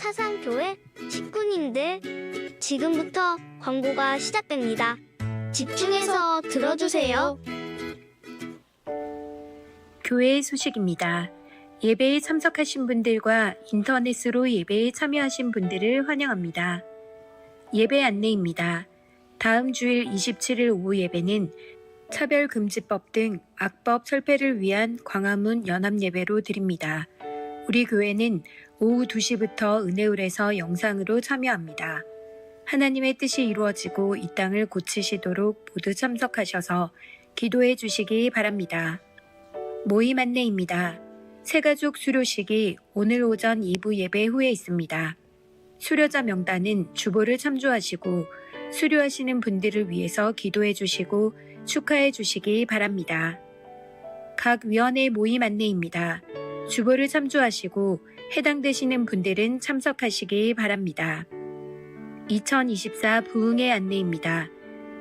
사상교회 식구님들, 지금부터 광고가 시작됩니다. 집중해서 들어주세요. 교회 소식입니다. 예배에 참석하신 분들과 인터넷으로 예배에 참여하신 분들을 환영합니다. 예배 안내입니다. 다음 주일 27일 오후 예배는 차별금지법 등 악법 철폐를 위한 광화문 연합예배로 드립니다. 우리 교회는 오후 2시부터 은혜홀에서 영상으로 참여합니다. 하나님의 뜻이 이루어지고 이 땅을 고치시도록 모두 참석하셔서 기도해 주시기 바랍니다. 모임 안내입니다. 새가족 수료식이 오늘 오전 2부 예배 후에 있습니다. 수료자 명단은 주보를 참조하시고 수료하시는 분들을 위해서 기도해 주시고 축하해 주시기 바랍니다. 각 위원회 모임 안내입니다. 주보를 참조하시고 해당되시는 분들은 참석하시기 바랍니다. 2024 부흥회 안내입니다.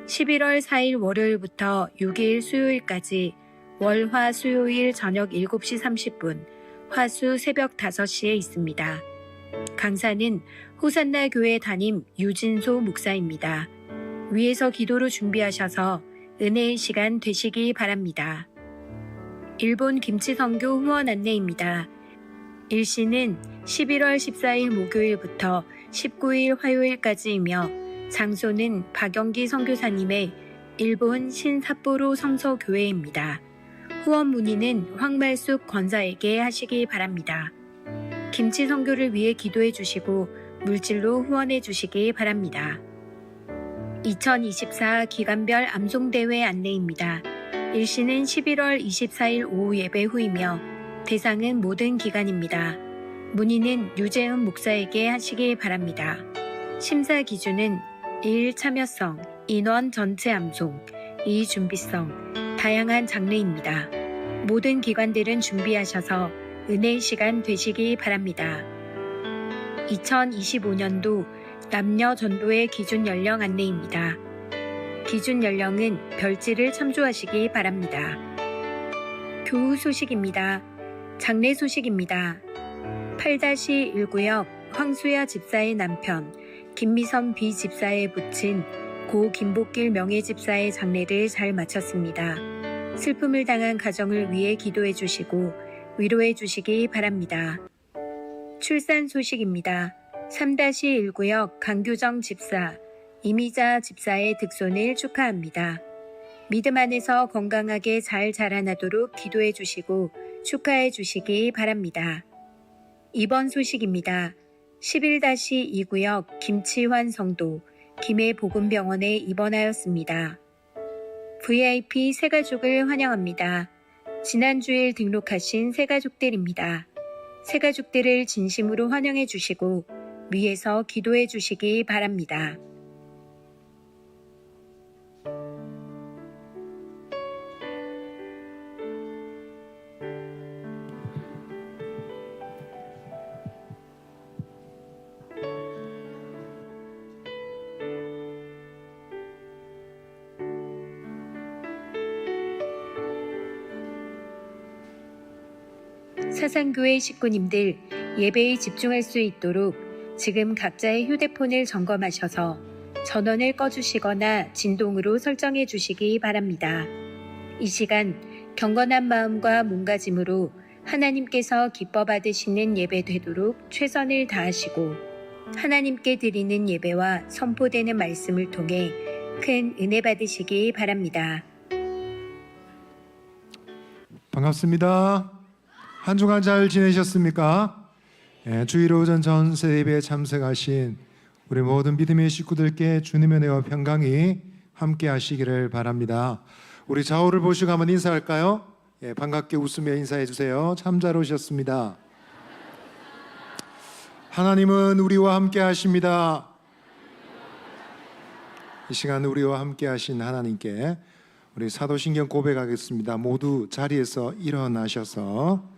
11월 4일 월요일부터 6일 수요일까지 월, 화, 수요일 저녁 7시 30분, 화수 새벽 5시에 있습니다. 강사는 호산나 교회 담임 유진소 목사입니다. 위에서 기도로 준비하셔서 은혜의 시간 되시기 바랍니다. 일본 김치선교 후원 안내입니다. 일시는 11월 14일 목요일부터 19일 화요일까지이며 장소는 박영기 선교사님의 일본 신삿포로 성서교회입니다. 후원 문의는 황말숙 권사에게 하시기 바랍니다. 김치 선교를 위해 기도해 주시고 물질로 후원해 주시기 바랍니다. 2024 기간별 암송대회 안내입니다. 일시는 11월 24일 오후 예배 후이며 대상은 모든 기간입니다. 문의는 유재은 목사에게 하시기 바랍니다. 심사 기준은 1. 참여성, 인원 전체 암송, 2. 준비성, 다양한 장르입니다. 모든 기관들은 준비하셔서 은혜의 시간 되시기 바랍니다. 2025년도 남녀 전도의 기준 연령 안내입니다. 기준 연령은 별지를 참조하시기 바랍니다. 교우 소식입니다. 장례 소식입니다. 8-1구역 황수야 집사의 남편 김미선 B 집사에 붙인 고 김복길 명예집사의 장례를 잘 마쳤습니다. 슬픔을 당한 가정을 위해 기도해 주시고 위로해 주시기 바랍니다. 출산 소식입니다. 3-1구역 강규정 집사 이미자 집사의 득손을 축하합니다. 믿음 안에서 건강하게 잘 자라나도록 기도해 주시고 축하해 주시기 바랍니다. 입원 소식입니다. 11-2구역 김치환 성도 김해복음병원에 입원하였습니다. VIP 새가족을 환영합니다. 지난주일 등록하신 새가족들입니다. 새가족들을 진심으로 환영해 주시고 위에서 기도해 주시기 바랍니다. 사상교회 식구님들, 예배에 집중할 수 있도록 지금 각자의 휴대폰을 점검하셔서 전원을 꺼주시거나 진동으로 설정해 주시기 바랍니다. 이 시간 경건한 마음과 몸가짐으로 하나님께서 기뻐 받으시는 예배 되도록 최선을 다하시고 하나님께 드리는 예배와 선포되는 말씀을 통해 큰 은혜 받으시기 바랍니다. 반갑습니다. 한 주간 잘 지내셨습니까? 주일 오전 전세 예배에 참석하신 우리 모든 믿음의 식구들께 주님의 은혜와 평강이 함께 하시기를 바랍니다. 우리 좌우를 보시고 한번 인사할까요? 반갑게 웃으며 인사해 주세요. 참 잘 오셨습니다. 하나님은 우리와 함께 하십니다. 이 시간 우리와 함께 하신 하나님께 우리 사도신경 고백하겠습니다. 모두 자리에서 일어나셔서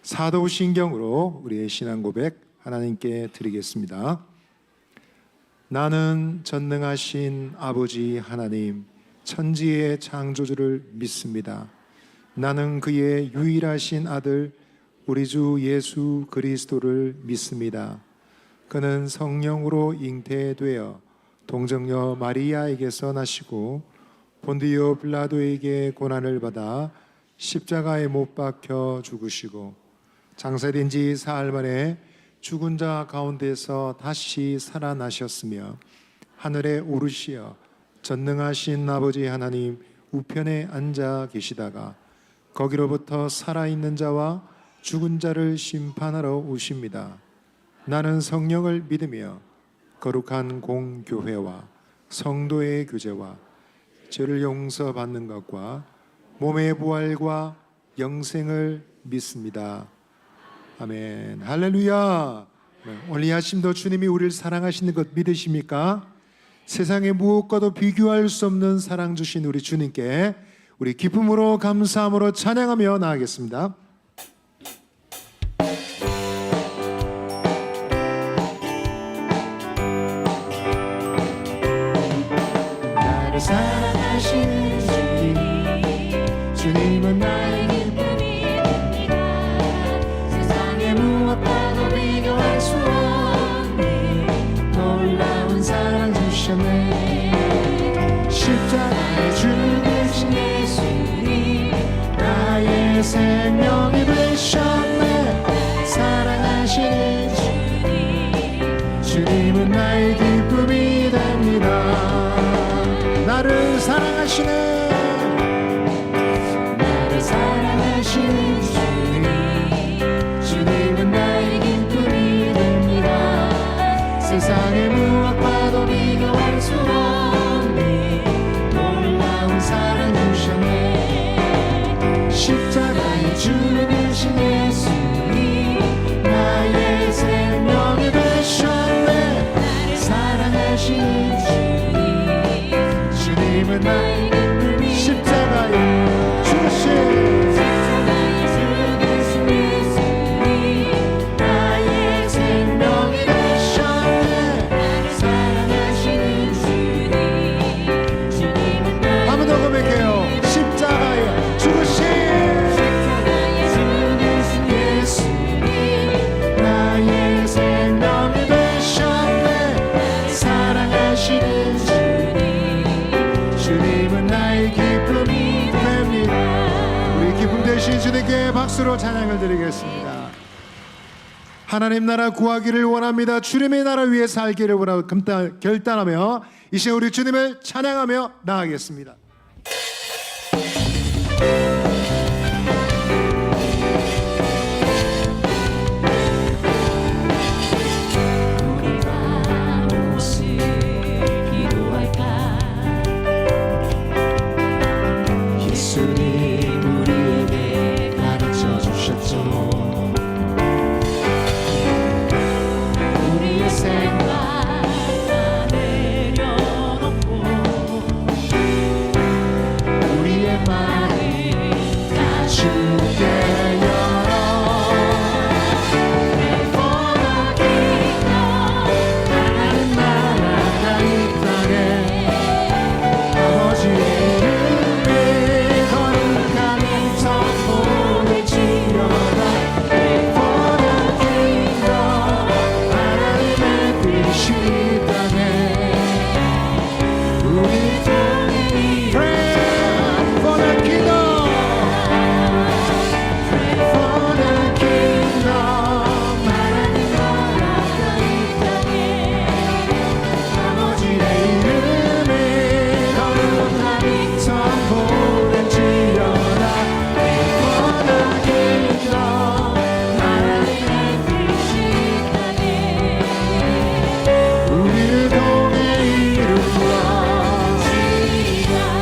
사도신경으로 우리의 신앙 고백 하나님께 드리겠습니다. 나는 전능하신 아버지 하나님 천지의 창조주를 믿습니다. 나는 그의 유일하신 아들 우리 주 예수 그리스도를 믿습니다. 그는 성령으로 잉태되어 동정녀 마리아에게서 나시고 본디오 빌라도에게 고난을 받아 십자가에 못 박혀 죽으시고 장사된 지 사흘 만에 죽은 자 가운데서 다시 살아나셨으며 하늘에 오르시어 전능하신 아버지 하나님 우편에 앉아 계시다가 거기로부터 살아있는 자와 죽은 자를 심판하러 오십니다. 나는 성령을 믿으며 거룩한 공교회와 성도의 교제와 죄를 용서받는 것과 몸의 부활과 영생을 믿습니다. 아멘. 할렐루야. 오늘 이 아침도 주님이 우리를 사랑하시는 것 믿으십니까? 세상의 무엇과도 비교할 수 없는 사랑 주신 우리 주님께 우리 기쁨으로 감사함으로 찬양하며 나아가겠습니다. 나를 사랑하시는 주님, 주님은 나의 기쁨입니다. 세상의 무엇과도 비교할 수 없는 놀라운 사랑 주셨네. 십자가에 죽으신 예수님, 나의 생명이 되셨네. 사랑하시는 주님, 주님은 나의 기쁨이 됩니다. 나를 사랑하시는 주님, 주님은 나의 기쁨이 됩니다. 세상의 무엇과도 비교할 수 없는 놀라운 사랑 주셨네. 십자가에 죽으신 예수님, 나의 생명이 되셨네. 사랑하시는 주님은 나의 기쁨이 십자가에 죽으신 나의 생명이 되셨네. 사랑하시는 주님, 한번 더 고백해요. 십자가에 죽으신 예수님, 나의 생명이 되셨네. 사랑하시는 주님은 나의 기쁨이 됩니다. 우리 기쁨 되신 주님께 박수로 찬양을 드리겠습니다. 하나님 나라 구하기를 원합니다. 주님의 나라 위에 살기를 원하고 결단하며 이 시간 우리 주님을 찬양하며 나아가겠습니다. 예수님 우리에게 가르쳐 주셨죠. 우리의 생각 다 내려놓고 우리의 마음 다 주께 열어. For the kingdom, 하나님 나라가 이 땅에 아버지의 이름에 거룩한 선포를 지어라. For the kingdom, 하나님의 뜻이 이 땅에 우리 통해 Pray for the kingdom, Pray for the kingdom, 하나님 나라가 이 땅에 아버지의 이름에 거룩한 선포를 지어라. For the kingdom, 하나님의 뜻이 이 땅에 우리를 통해 이루어.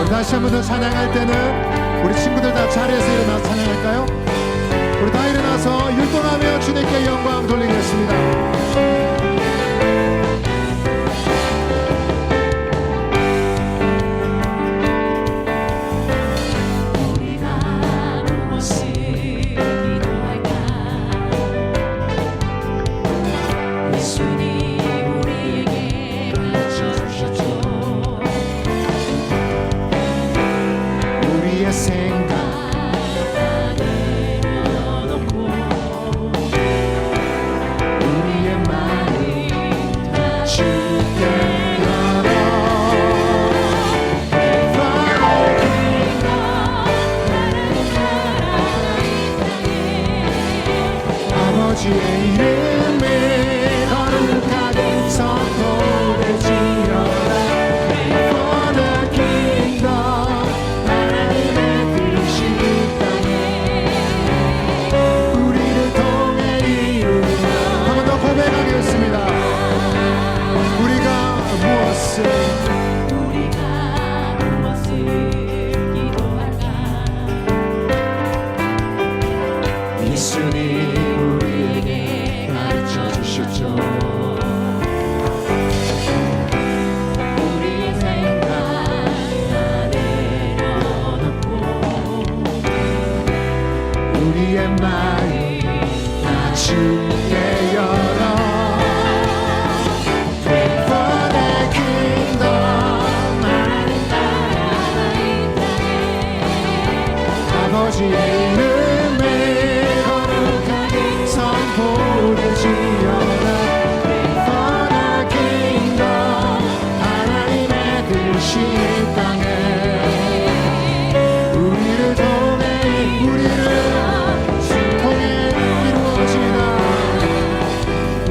우리 다시 한 번 더 찬양할 때는 우리 친구들 다 자리에서 일어나서 찬양할까요? 우리 다 일어나서 율동하며 주님께 영광 돌리겠습니다. 우리가 무엇을 기도할까? 예수님 우리에게 가르쳐 주셨죠. 우리의 생각 다 내려놓고 우리의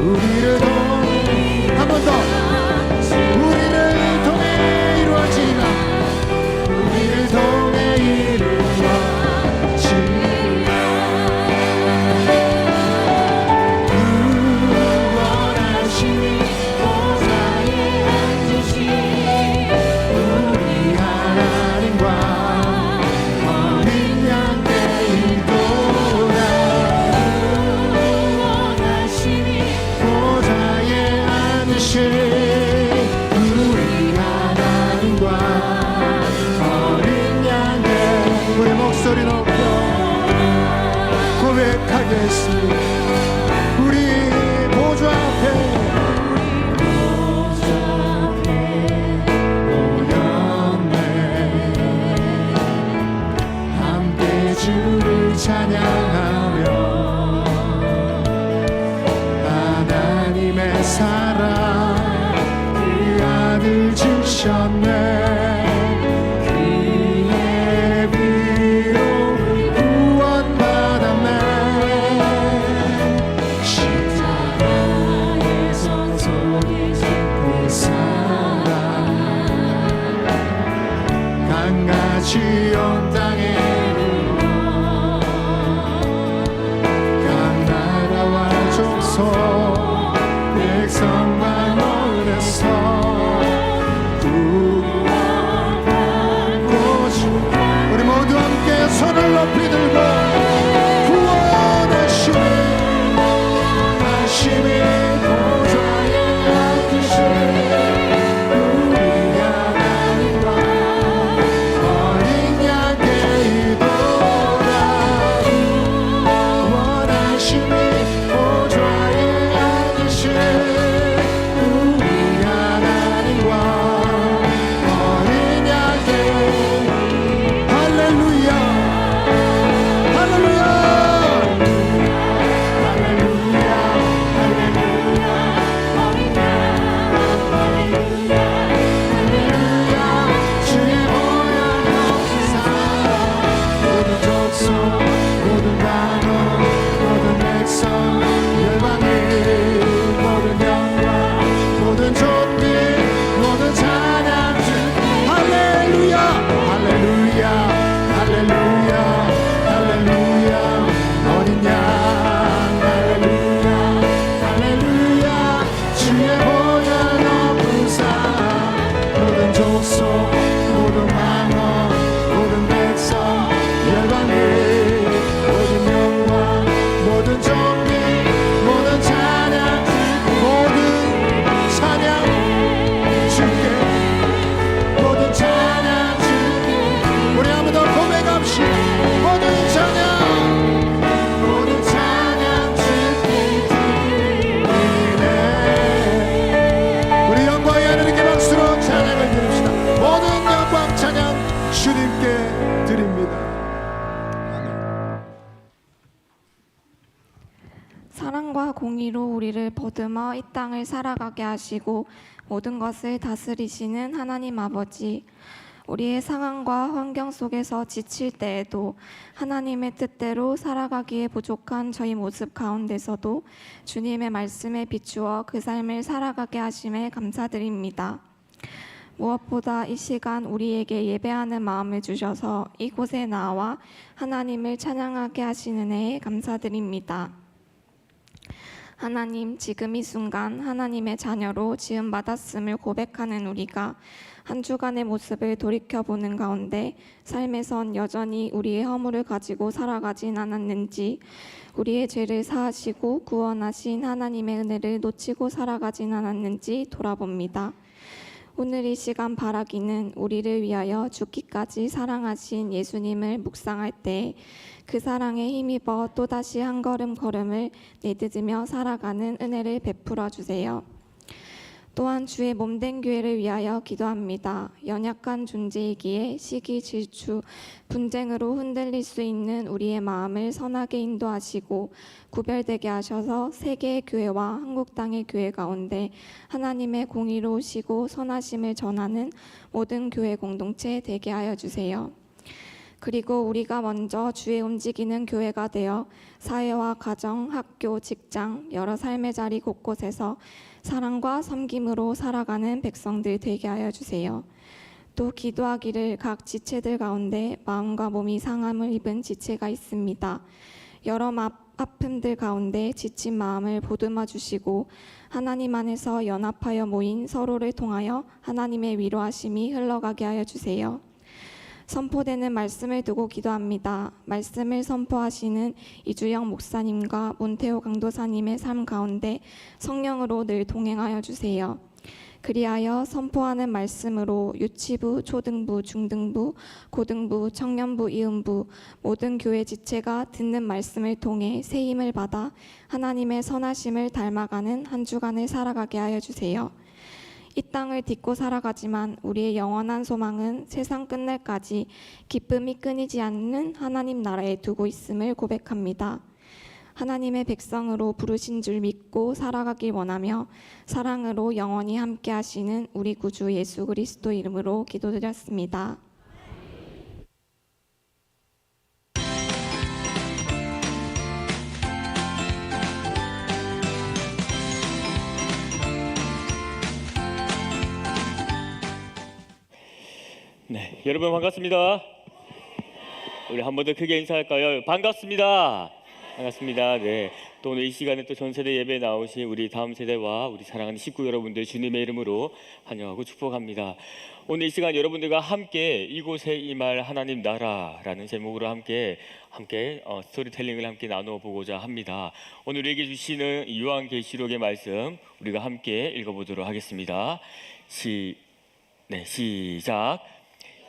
우리를 통해 한 번 더 우리를 통해 이루어지리라 우리를 통해 이루어지리라 구원하심이 보좌에 앉으신 우리 하나님과 어린 양 되리로다 구원하심이 보좌에 앉으신 우리 하나님과 어린 양 되 우리 목소리 높여 고백하겠습니다 우리 보좌 앞에 모였네 함께 주를 찬양하며 하나님의 사랑 그 아들 주셨네 그의 피로 구원받았네 십자가에서 속에진 그 사랑 강같이 온 땅에 각 나라와 족속 백성만 오래서 우리 모두 함께 손을 높이 들고 구원하심이 보좌에 앉으신 우리 하나님과 어린 양 되리로다 구원하심이 보좌에 앉으신 우리 하나님과 어린 양 되리 할렐루야 할렐루야 주의 보혈 넘치사 모든 족속 모든 나라 모든 백성 열방이 모든 영광 모든 존귀 모든 찬양 주께 할렐루야 할렐루야 할렐루야 할렐루야 어린 양 할렐루야 할렐루야 주의 보혈 넘치사 모든 족속 모든 만원 모든 백성 열방이 모든 영광 모든 존귀 모든 찬양 모든 찬양 주께 모든 찬양 주께 우리 한번 더 고백합시다 모든 찬양 모든 찬양 주께 드리네 우리 영광의 하나님께 박수로 찬양을 드립시다 모든 영광 찬양 주님께 드립니다 아멘. 사랑과 공의로 우리를 보듬어 이 땅을 살아가게 하시고 모든 것을 다스리시는 하나님 아버지, 우리의 상황과 환경 속에서 지칠 때에도 하나님의 뜻대로 살아가기에 부족한 저희 모습 가운데서도 주님의 말씀에 비추어 그 삶을 살아가게 하심에 감사드립니다. 무엇보다 이 시간 우리에게 예배하는 마음을 주셔서 이곳에 나와 하나님을 찬양하게 하시는 애에 감사드립니다. 하나님, 지금 이 순간 하나님의 자녀로 지음받았음을 고백하는 우리가 한 주간의 모습을 돌이켜보는 가운데 삶에선 여전히 우리의 허물을 가지고 살아가진 않았는지, 우리의 죄를 사하시고 구원하신 하나님의 은혜를 놓치고 살아가진 않았는지 돌아봅니다. 오늘 이 시간 바라기는 우리를 위하여 죽기까지 사랑하신 예수님을 묵상할 때 그 사랑에 힘입어 또다시 한 걸음 걸음을 내딛으며 살아가는 은혜를 베풀어 주세요. 또한 주의 몸된 교회를 위하여 기도합니다. 연약한 존재이기에 시기, 질투, 분쟁으로 흔들릴 수 있는 우리의 마음을 선하게 인도하시고 구별되게 하셔서 세계의 교회와 한국 땅의 교회 가운데 하나님의 공의로우시고 선하심을 전하는 모든 교회 공동체 되게 하여 주세요. 그리고 우리가 먼저 주의 움직이는 교회가 되어 사회와 가정, 학교, 직장, 여러 삶의 자리 곳곳에서 사랑과 섬김으로 살아가는 백성들 되게 하여 주세요. 또 기도하기를 각 지체들 가운데 마음과 몸이 상함을 입은 지체가 있습니다. 여러 아픔들 가운데 지친 마음을 보듬어 주시고 하나님 안에서 연합하여 모인 서로를 통하여 하나님의 위로하심이 흘러가게 하여 주세요. 선포되는 말씀을 두고 기도합니다. 말씀을 선포하시는 이주영 목사님과 문태호 강도사님의 삶 가운데 성령으로 늘 동행하여 주세요. 그리하여 선포하는 말씀으로 유치부, 초등부, 중등부, 고등부, 청년부, 이음부 모든 교회 지체가 듣는 말씀을 통해 새 힘을 받아 하나님의 선하심을 닮아가는 한 주간을 살아가게 하여 주세요. 이 땅을 딛고 살아가지만 우리의 영원한 소망은 세상 끝날까지 기쁨이 끊이지 않는 하나님 나라에 두고 있음을 고백합니다. 하나님의 백성으로 부르신 줄 믿고 살아가길 원하며 사랑으로 영원히 함께 하시는 우리 구주 예수 그리스도 이름으로 기도드렸습니다. 네, 여러분 반갑습니다. 우리 한 번 더 크게 인사할까요? 반갑습니다. 반갑습니다. 네, 또 오늘 이 시간에 또 전세대 예배에 나오신 우리 다음 세대와 우리 사랑하는 식구 여러분들 주님의 이름으로 환영하고 축복합니다. 오늘 이 시간 여러분들과 함께 이곳에 임할 하나님 나라라는 제목으로 함께 스토리텔링을 함께 나눠보고자 합니다. 오늘 우리에게 주시는 요한계시록의 말씀 우리가 함께 읽어보도록 하겠습니다. 시작.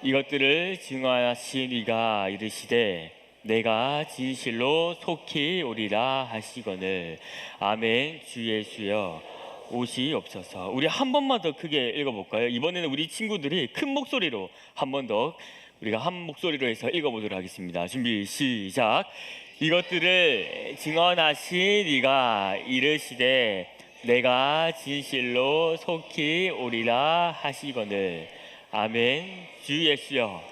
이것들을 증언하신 이가 이르시되 내가 진실로 속히 오리라 하시거늘. 아멘. 주 예수여 오시옵소서. 우리 한 번만 더 크게 읽어볼까요? 이번에는 우리 친구들이 큰 목소리로 한 번 더 우리가 한 목소리로 해서 읽어보도록 하겠습니다. 준비 시작. 이것들을 증언하신 이가 이르시되 내가 진실로 속히 오리라 하시거늘. 아멘. 주 예수여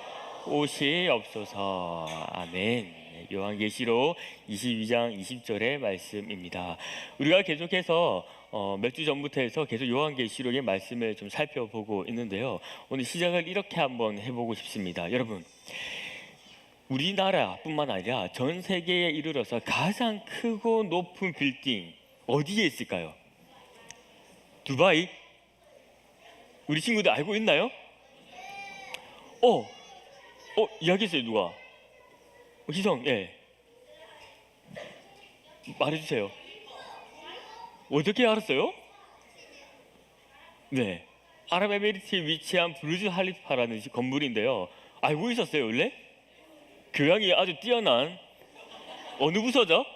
오시옵소서. 아멘. 요한계시록 22장 20절의 말씀입니다. 우리가 계속해서 몇 주 전부터 해서 계속 요한계시록의 말씀을 좀 살펴보고 있는데요. 오늘 시작을 이렇게 한번 해보고 싶습니다. 여러분, 우리나라뿐만 아니라 전 세계에 이르러서 가장 크고 높은 빌딩 어디에 있을까요? 두바이? 우리 친구들 알고 있나요? 이야기했어요. 누가? 희성, 예. 말해주세요. 어떻게 알았어요? 네, 아랍에미리트에 위치한 부르즈 할리파라는 건물인데요. 알고 있었어요 원래? 교양이 아주 뛰어난 어느 부서죠?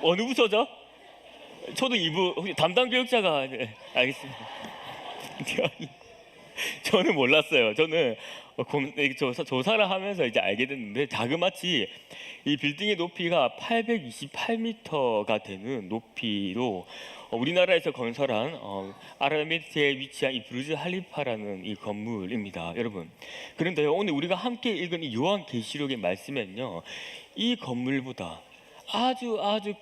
어느 부서죠? 초등 2부 혹시 담당 교육자가 네, 알겠습니다. 저는 몰랐어요. 저는 조사를 하면서 이제 알게 됐는데 자그마치 이 빌딩의 높이가 828m가 되는 높이로 우리나라에서 건설한 아랍에미리트에 위치한 이 부르즈 할리파라는 이 건물입니다. 여러분, 그런데요 오늘 우리가 함께 읽은 이 요한계시록의 말씀에는요 이 건물보다 아주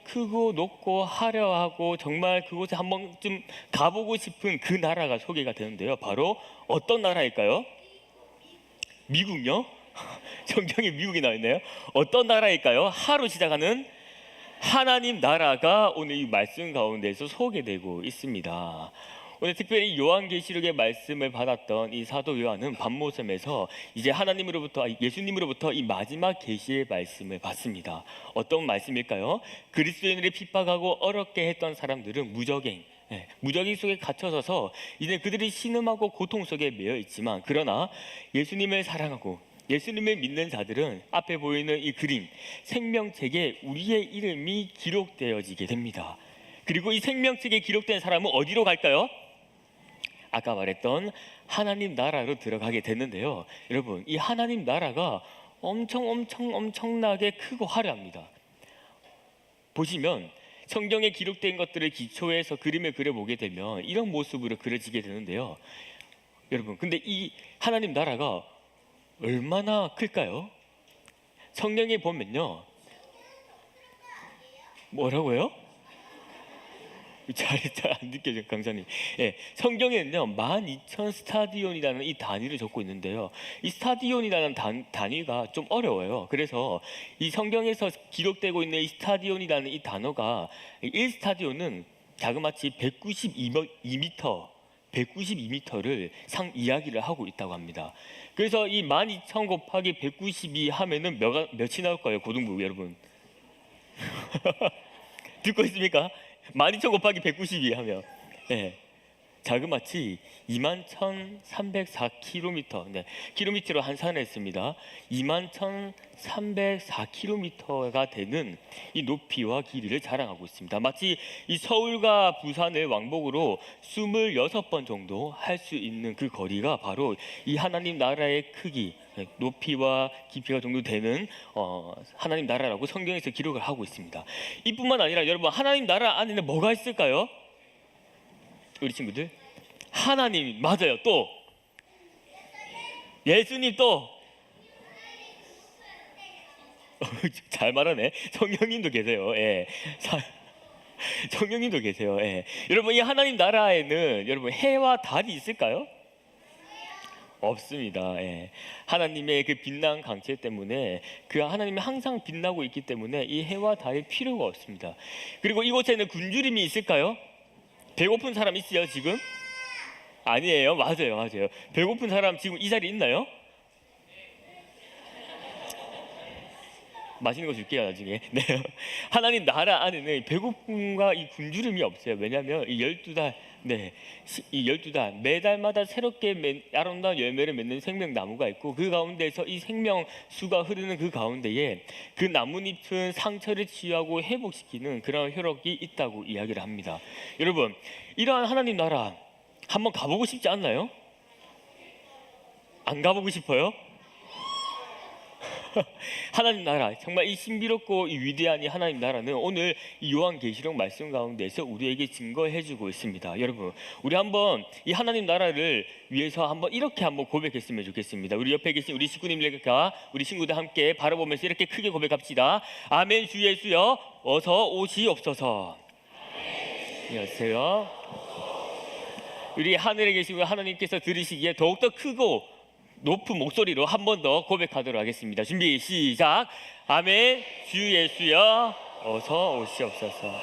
크고 높고 화려하고 정말 그곳에 한 번쯤 가보고 싶은 그 나라가 소개가 되는데요. 바로 어떤 나라일까요? 미국요? 성경에 미국이 나와 있네요. 어떤 나라일까요? 하로 시작하는 하나님 나라가 오늘 이 말씀 가운데서 소개되고 있습니다. 오늘 특별히 요한계시록의 말씀을 받았던 이 사도 요한은 밤모섬에서 이제 예수님으로부터 이 마지막 계시의 말씀을 받습니다. 어떤 말씀일까요? 그리스도인들을 핍박하고 어렵게 했던 사람들은 무적행 속에 갇혀서서 이제 그들이 신음하고 고통 속에 매여 있지만, 그러나 예수님을 사랑하고 예수님을 믿는 자들은 앞에 보이는 이 그림 생명책에 우리의 이름이 기록되어지게 됩니다. 그리고 이 생명책에 기록된 사람은 어디로 갈까요? 아까 말했던 하나님 나라로 들어가게 됐는데요. 여러분, 이 하나님 나라가 엄청나게 크고 화려합니다. 보시면 성경에 기록된 것들을 기초해서 그림을 그려보게 되면 이런 모습으로 그려지게 되는데요. 여러분, 근데 이 하나님 나라가 얼마나 클까요? 성경에 보면요. 뭐라고요? 잘 안 느껴져요, 강사님. 예, 성경에는요, 12,000 스타디온이라는 이 단위를 적고 있는데요. 이 스타디온이라는 단위가 좀 어려워요. 그래서 이 성경에서 기록되고 있는 이 스타디온이라는 이 단어가 1스타디온은 자그마치 192m를 이야기를 하고 있다고 합니다. 그래서 이 12,000 곱하기 192 하면은 몇이 나올 거예요, 고등부 여러분? 듣고 있습니까? 12,000 곱하기 192 하면, 네, 자그마치 21,304km, 네, 킬로미터로 환산했습니다. 21,304km가 되는 이 높이와 길이를 자랑하고 있습니다. 마치 이 서울과 부산을 왕복으로 26번 정도 할 수 있는 그 거리가 바로 이 하나님 나라의 크기, 높이와 깊이가 정도 되는 하나님 나라라고 성경에서 기록을 하고 있습니다. 이뿐만 아니라 여러분, 하나님 나라 안에는 뭐가 있을까요? 우리 친구들, 하나님, 맞아요. 또 예수님, 또 잘 말하네. 성령님도 계세요. 예. 성령님도 계세요. 예. 여러분, 이 하나님 나라에는 여러분 해와 달이 있을까요? 없습니다. 예. 하나님의 그 빛난 강체 때문에, 그 하나님이 항상 빛나고 있기 때문에 이 해와 달이 필요가 없습니다. 그리고 이곳에는 굶주림이 있을까요? 배고픈 사람 있어요 지금? 아니에요. 맞아요. 배고픈 사람 지금 이 자리에 있나요? 맛있는 거 줄게요 나중에. 네. 하나님 나라 안에는 배고픔과 이 굶주림이 없어요. 왜냐하면 이 12달, 네, 이 12달 매달마다 새롭게 아름다운 열매를 맺는 생명나무가 있고, 그 가운데서 이 생명수가 흐르는 그 가운데에 그 나뭇잎은 상처를 치유하고 회복시키는 그런 효력이 있다고 이야기를 합니다. 여러분, 이러한 하나님 나라 한번 가보고 싶지 않나요? 안 가보고 싶어요? 하나님 나라, 정말 이 신비롭고 이 위대한 이 하나님 나라는 오늘 이 요한계시록 말씀 가운데서 우리에게 증거해주고 있습니다. 여러분, 우리 한번 이 하나님 나라를 위해서 한번 이렇게 한번 고백했으면 좋겠습니다. 우리 옆에 계신 우리 식구님들과 우리 친구들 함께 바라보면서 이렇게 크게 고백합시다. 아멘. 주 예수여, 어서 오시옵소서. 안녕하세요. 우리 하늘에 계시고 하나님께서 들으시기에 더욱더 크고 높은 목소리로 한 번 더 고백하도록 하겠습니다. 준비 시작. 아멘. 주 예수여, 어서 오시옵소서.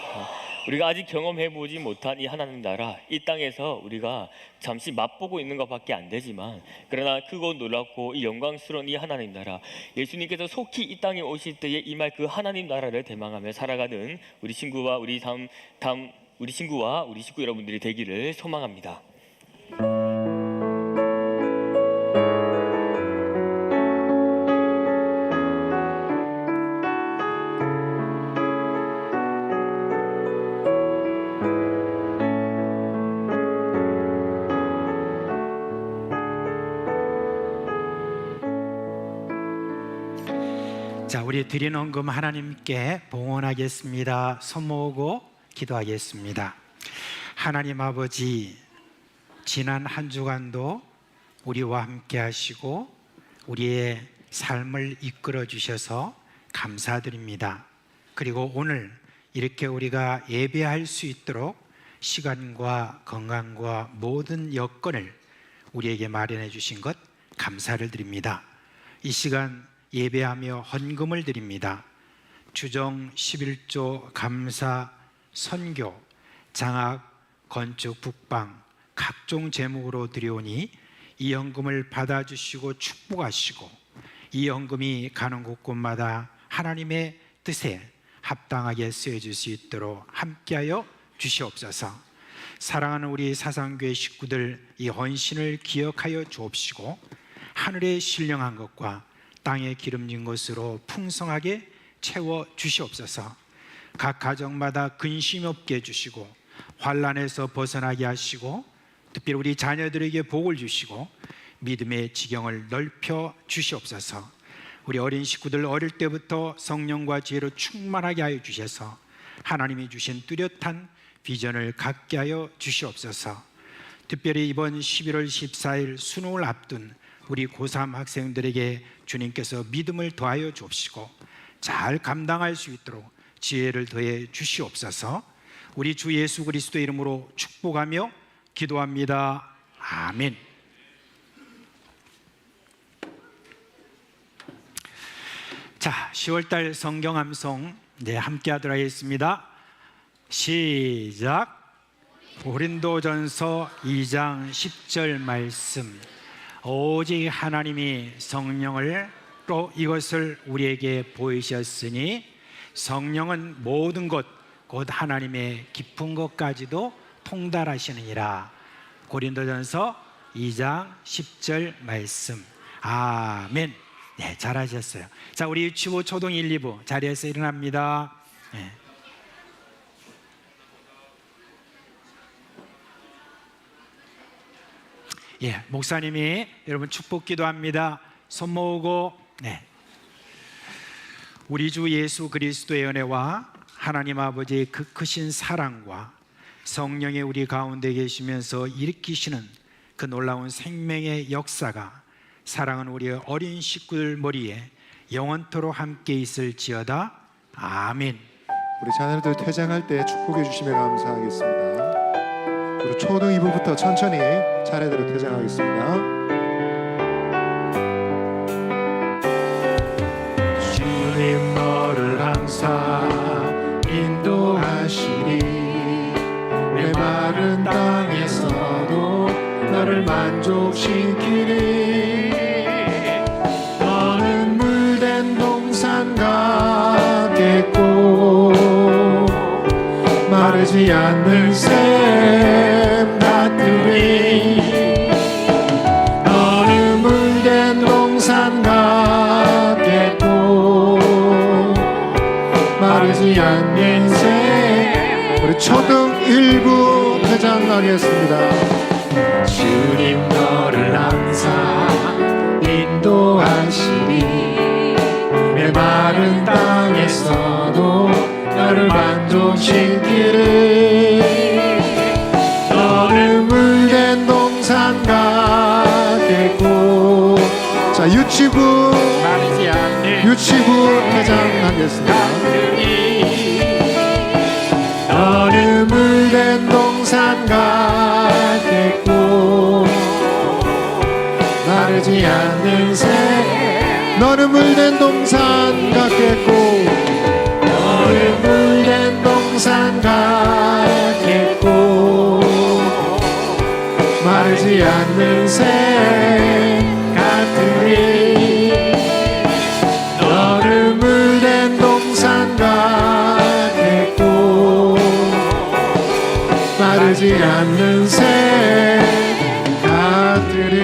우리가 아직 경험해보지 못한 이 하나님 나라, 이 땅에서 우리가 잠시 맛보고 있는 것밖에 안 되지만, 그러나 크고 놀랍고 이 영광스러운 이 하나님 나라, 예수님께서 속히 이 땅에 오실 때에 임할 그 하나님 나라를 대망하며 살아가는 우리 친구와 우리 우리 친구와 우리 식구 여러분들이 되기를 소망합니다. 자, 우리 드린 헌금 하나님께 봉헌하겠습니다. 손 모으고 기도하겠습니다. 하나님 아버지, 지난 한 주간도 우리와 함께 하시고 우리의 삶을 이끌어 주셔서 감사드립니다. 그리고 오늘 이렇게 우리가 예배할 수 있도록 시간과 건강과 모든 여건을 우리에게 마련해 주신 것 감사를 드립니다. 이 시간 예배하며 헌금을 드립니다. 주정 11조 감사, 선교, 장학, 건축, 북방 각종 제목으로 드려오니 이 헌금을 받아주시고 축복하시고 이 헌금이 가는 곳곳마다 하나님의 뜻에 합당하게 쓰여질 수 있도록 함께하여 주시옵소서. 사랑하는 우리 사상교회 식구들, 이 헌신을 기억하여 주옵시고 하늘의 신령한 것과 땅에 기름진 것으로 풍성하게 채워 주시옵소서. 각 가정마다 근심 없게 해주시고 환난에서 벗어나게 하시고 특별히 우리 자녀들에게 복을 주시고 믿음의 지경을 넓혀 주시옵소서. 우리 어린 식구들 어릴 때부터 성령과 지혜로 충만하게 하여 주셔서 하나님이 주신 뚜렷한 비전을 갖게 하여 주시옵소서. 특별히 이번 11월 14일 수능을 앞둔 우리 고3 학생들에게 주님께서 믿음을 더하여 주옵시고 잘 감당할 수 있도록 지혜를 더해 주시옵소서. 우리 주 예수 그리스도 이름으로 축복하며 기도합니다. 아멘. 자, 10월달 성경 암송 함께 하도록 하겠습니다. 시작. 고린도전서 2장 10절 말씀. 오직 하나님이 성령을 또 이것을 우리에게 보이셨으니 성령은 모든 것 곧 하나님의 깊은 것까지도 통달하시느니라. 고린도전서 2장 10절 말씀. 아멘. 네, 잘하셨어요. 자, 우리 유치부 초등 1, 2부 자리에서 일어납니다. 네. 예, 목사님이 여러분 축복 기도합니다. 손 모으고. 네. 우리 주 예수 그리스도의 은혜와 하나님 아버지의 그 크신 사랑과 성령의 우리 가운데 계시면서 일으키시는 그 놀라운 생명의 역사가 사랑하는 우리 어린 식구들 머리에 영원토록 함께 있을지어다. 아멘. 우리 자녀들 퇴장할 때 축복해 주시면 감사하겠습니다. 그리고 초등 2부부터 천천히 차례대로 퇴장하겠습니다. 주님 너를 항상 인도하시니 내 마른 땅에서도 너를 만족시키니 너는 물된 동산 같겠고 마르지 않는 샘 같으니 너는 물된 동산 같겠고 마르지 않는 샘. 우리 초등 1부 퇴장하겠습니다. 주님 너를 항상 인도하시니 내 마른 땅에서도 너를 만족시키리 너는 물된 동산 같겠고. 자, 유치부 퇴장하겠습니다. 너는 물된 동산 같겠고 마르지 않는 새. 너는 물된 동산 같겠고 너는 물된 동산 같겠고 마르지 않는 새 같으니 너는 물된 동산 같겠고 마르지 않는 새 같으니.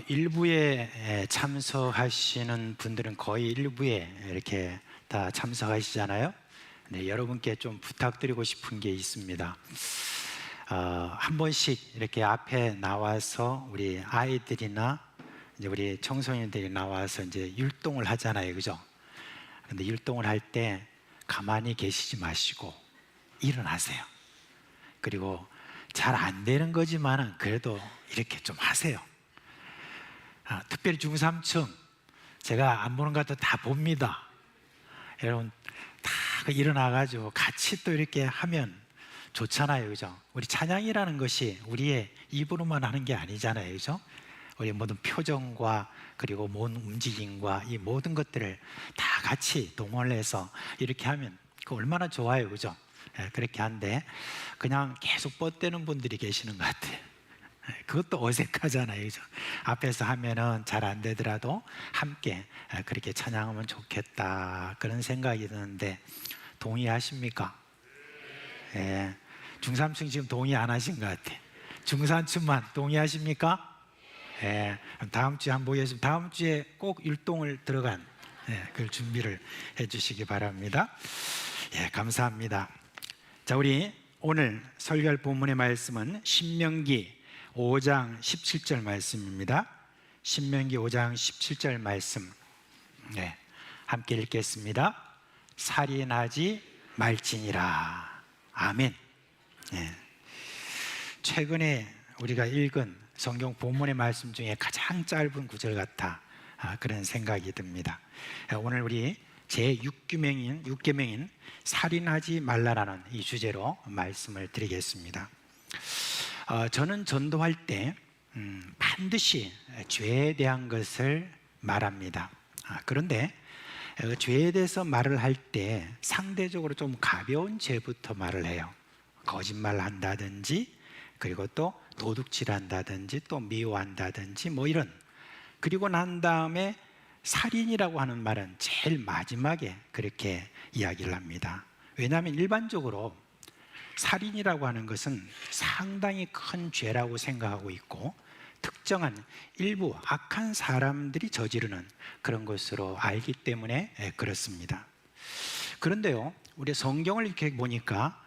일부에 참석하시는 분들은 거의 일부에 이렇게 다 참석하시잖아요. 네, 여러분께 좀 부탁드리고 싶은 게 있습니다. 한 번씩 이렇게 앞에 나와서 우리 아이들이나 이제 우리 청소년들이 나와서 이제 율동을 하잖아요, 그죠? 그런데 율동을 할 때 가만히 계시지 마시고 일어나세요. 그리고 잘 안 되는 거지만은 그래도 이렇게 좀 하세요. 특별히 중삼층 제가 안 보는 것 같아 다 봅니다. 여러분 다 일어나가지고 같이 또 이렇게 하면 좋잖아요, 그죠? 우리 찬양이라는 것이 우리의 입으로만 하는 게 아니잖아요, 그죠? 우리 모든 표정과 그리고 모든 움직임과 이 모든 것들을 다 같이 동원해서 이렇게 하면 그 얼마나 좋아요, 그죠? 그렇게 한데 그냥 계속 뻗대는 분들이 계시는 것 같아요. 그것도 어색하잖아요, 그죠? 앞에서 하면은 잘 안 되더라도 함께 그렇게 찬양하면 좋겠다 그런 생각이 드는데 동의하십니까? 예. 중삼층 지금 동의 안 하신 것 같아요. 중산층만 동의하십니까? 예. 다음 주에 한번 보겠습니다. 다음 주에 꼭 율동을 들어간 그 준비를 해주시기 바랍니다. 예, 감사합니다. 자, 우리 오늘 설교할 본문의 말씀은 신명기 5장 17절 말씀입니다. 신명기 5장 17절 말씀, 네, 함께 읽겠습니다. 살인하지 말지니라. 아멘. 네. 최근에 우리가 읽은 성경 본문의 말씀 중에 가장 짧은 구절 같아 그런 생각이 듭니다. 오늘 우리 제6계명인 살인하지 말라라는 이 주제로 말씀을 드리겠습니다. 저는 전도할 때 반드시 죄에 대한 것을 말합니다. 그런데 죄에 대해서 말을 할 때 상대적으로 좀 가벼운 죄부터 말을 해요. 거짓말 한다든지, 그리고 또 도둑질한다든지, 또 미워한다든지 뭐 이런. 그리고 난 다음에 살인이라고 하는 말은 제일 마지막에 그렇게 이야기를 합니다. 왜냐하면 일반적으로 살인이라고 하는 것은 상당히 큰 죄라고 생각하고 있고 특정한 일부 악한 사람들이 저지르는 그런 것으로 알기 때문에 그렇습니다. 그런데요, 우리 성경을 이렇게 보니까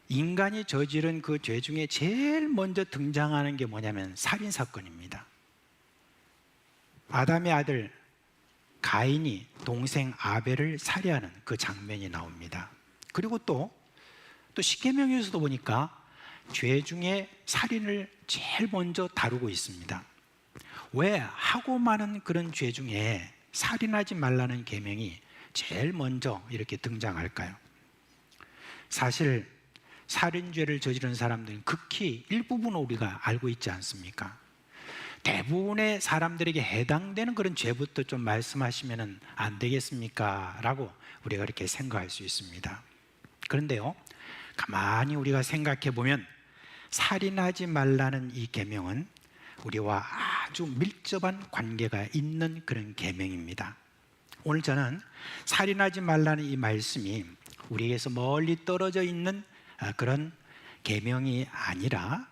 인간이 저지른 그 죄 중에 제일 먼저 등장하는 게 뭐냐면 살인 사건입니다. 아담의 아들 가인이 동생 아벨을 살해하는 그 장면이 나옵니다. 그리고 또 십계명에서도 보니까 죄 중에 살인을 제일 먼저 다루고 있습니다. 왜 하고 많은 그런 죄 중에 살인하지 말라는 계명이 제일 먼저 이렇게 등장할까요? 사실 살인죄를 저지른 사람들은 극히 일부분은 우리가 알고 있지 않습니까? 대부분의 사람들에게 해당되는 그런 죄부터 좀 말씀하시면 안 되겠습니까? 라고 우리가 그렇게 생각할 수 있습니다. 그런데요, 가만히 우리가 생각해 보면 살인하지 말라는 이 계명은 우리와 아주 밀접한 관계가 있는 그런 계명입니다. 오늘 저는 살인하지 말라는 이 말씀이 우리에게서 멀리 떨어져 있는 그런 계명이 아니라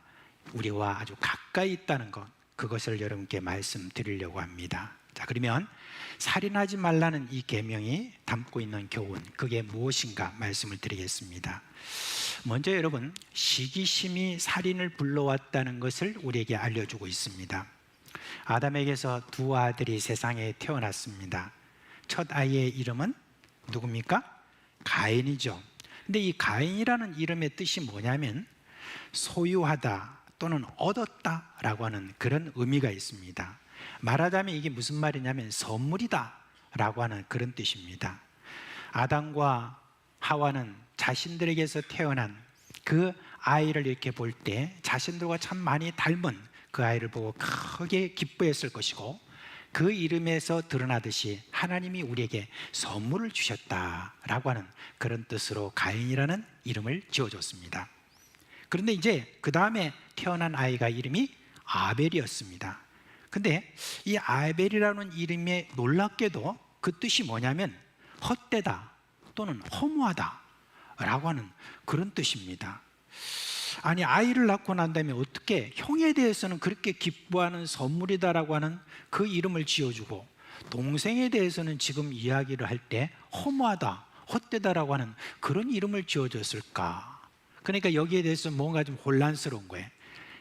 우리와 아주 가까이 있다는 것, 그것을 여러분께 말씀드리려고 합니다. 자, 그러면 살인하지 말라는 이 계명이 담고 있는 교훈, 그게 무엇인가 말씀을 드리겠습니다. 먼저 여러분, 시기심이 살인을 불러왔다는 것을 우리에게 알려주고 있습니다. 아담에게서 두 아들이 세상에 태어났습니다. 첫 아이의 이름은 누굽니까? 가인이죠. 근데 이 가인이라는 이름의 뜻이 뭐냐면 소유하다 또는 얻었다 라고 하는 그런 의미가 있습니다. 말하자면 이게 무슨 말이냐면 선물이다 라고 하는 그런 뜻입니다. 아담과 하와는 자신들에게서 태어난 그 아이를 이렇게 볼 때 자신들과 참 많이 닮은 그 아이를 보고 크게 기뻐했을 것이고, 그 이름에서 드러나듯이 하나님이 우리에게 선물을 주셨다라고 하는 그런 뜻으로 가인이라는 이름을 지어줬습니다. 그런데 이제 그 다음에 태어난 아이가 이름이 아벨이었습니다. 근데 이 아벨이라는 이름에 놀랍게도 그 뜻이 뭐냐면 헛되다 또는 허무하다 라고 하는 그런 뜻입니다. 아니 아이를 낳고 난 다음에 어떻게 형에 대해서는 그렇게 기뻐하는 선물이다라고 하는 그 이름을 지어주고 동생에 대해서는 지금 이야기를 할 때 허무하다, 헛되다라고 하는 그런 이름을 지어줬을까? 그러니까 여기에 대해서 뭔가 좀 혼란스러운 거예요.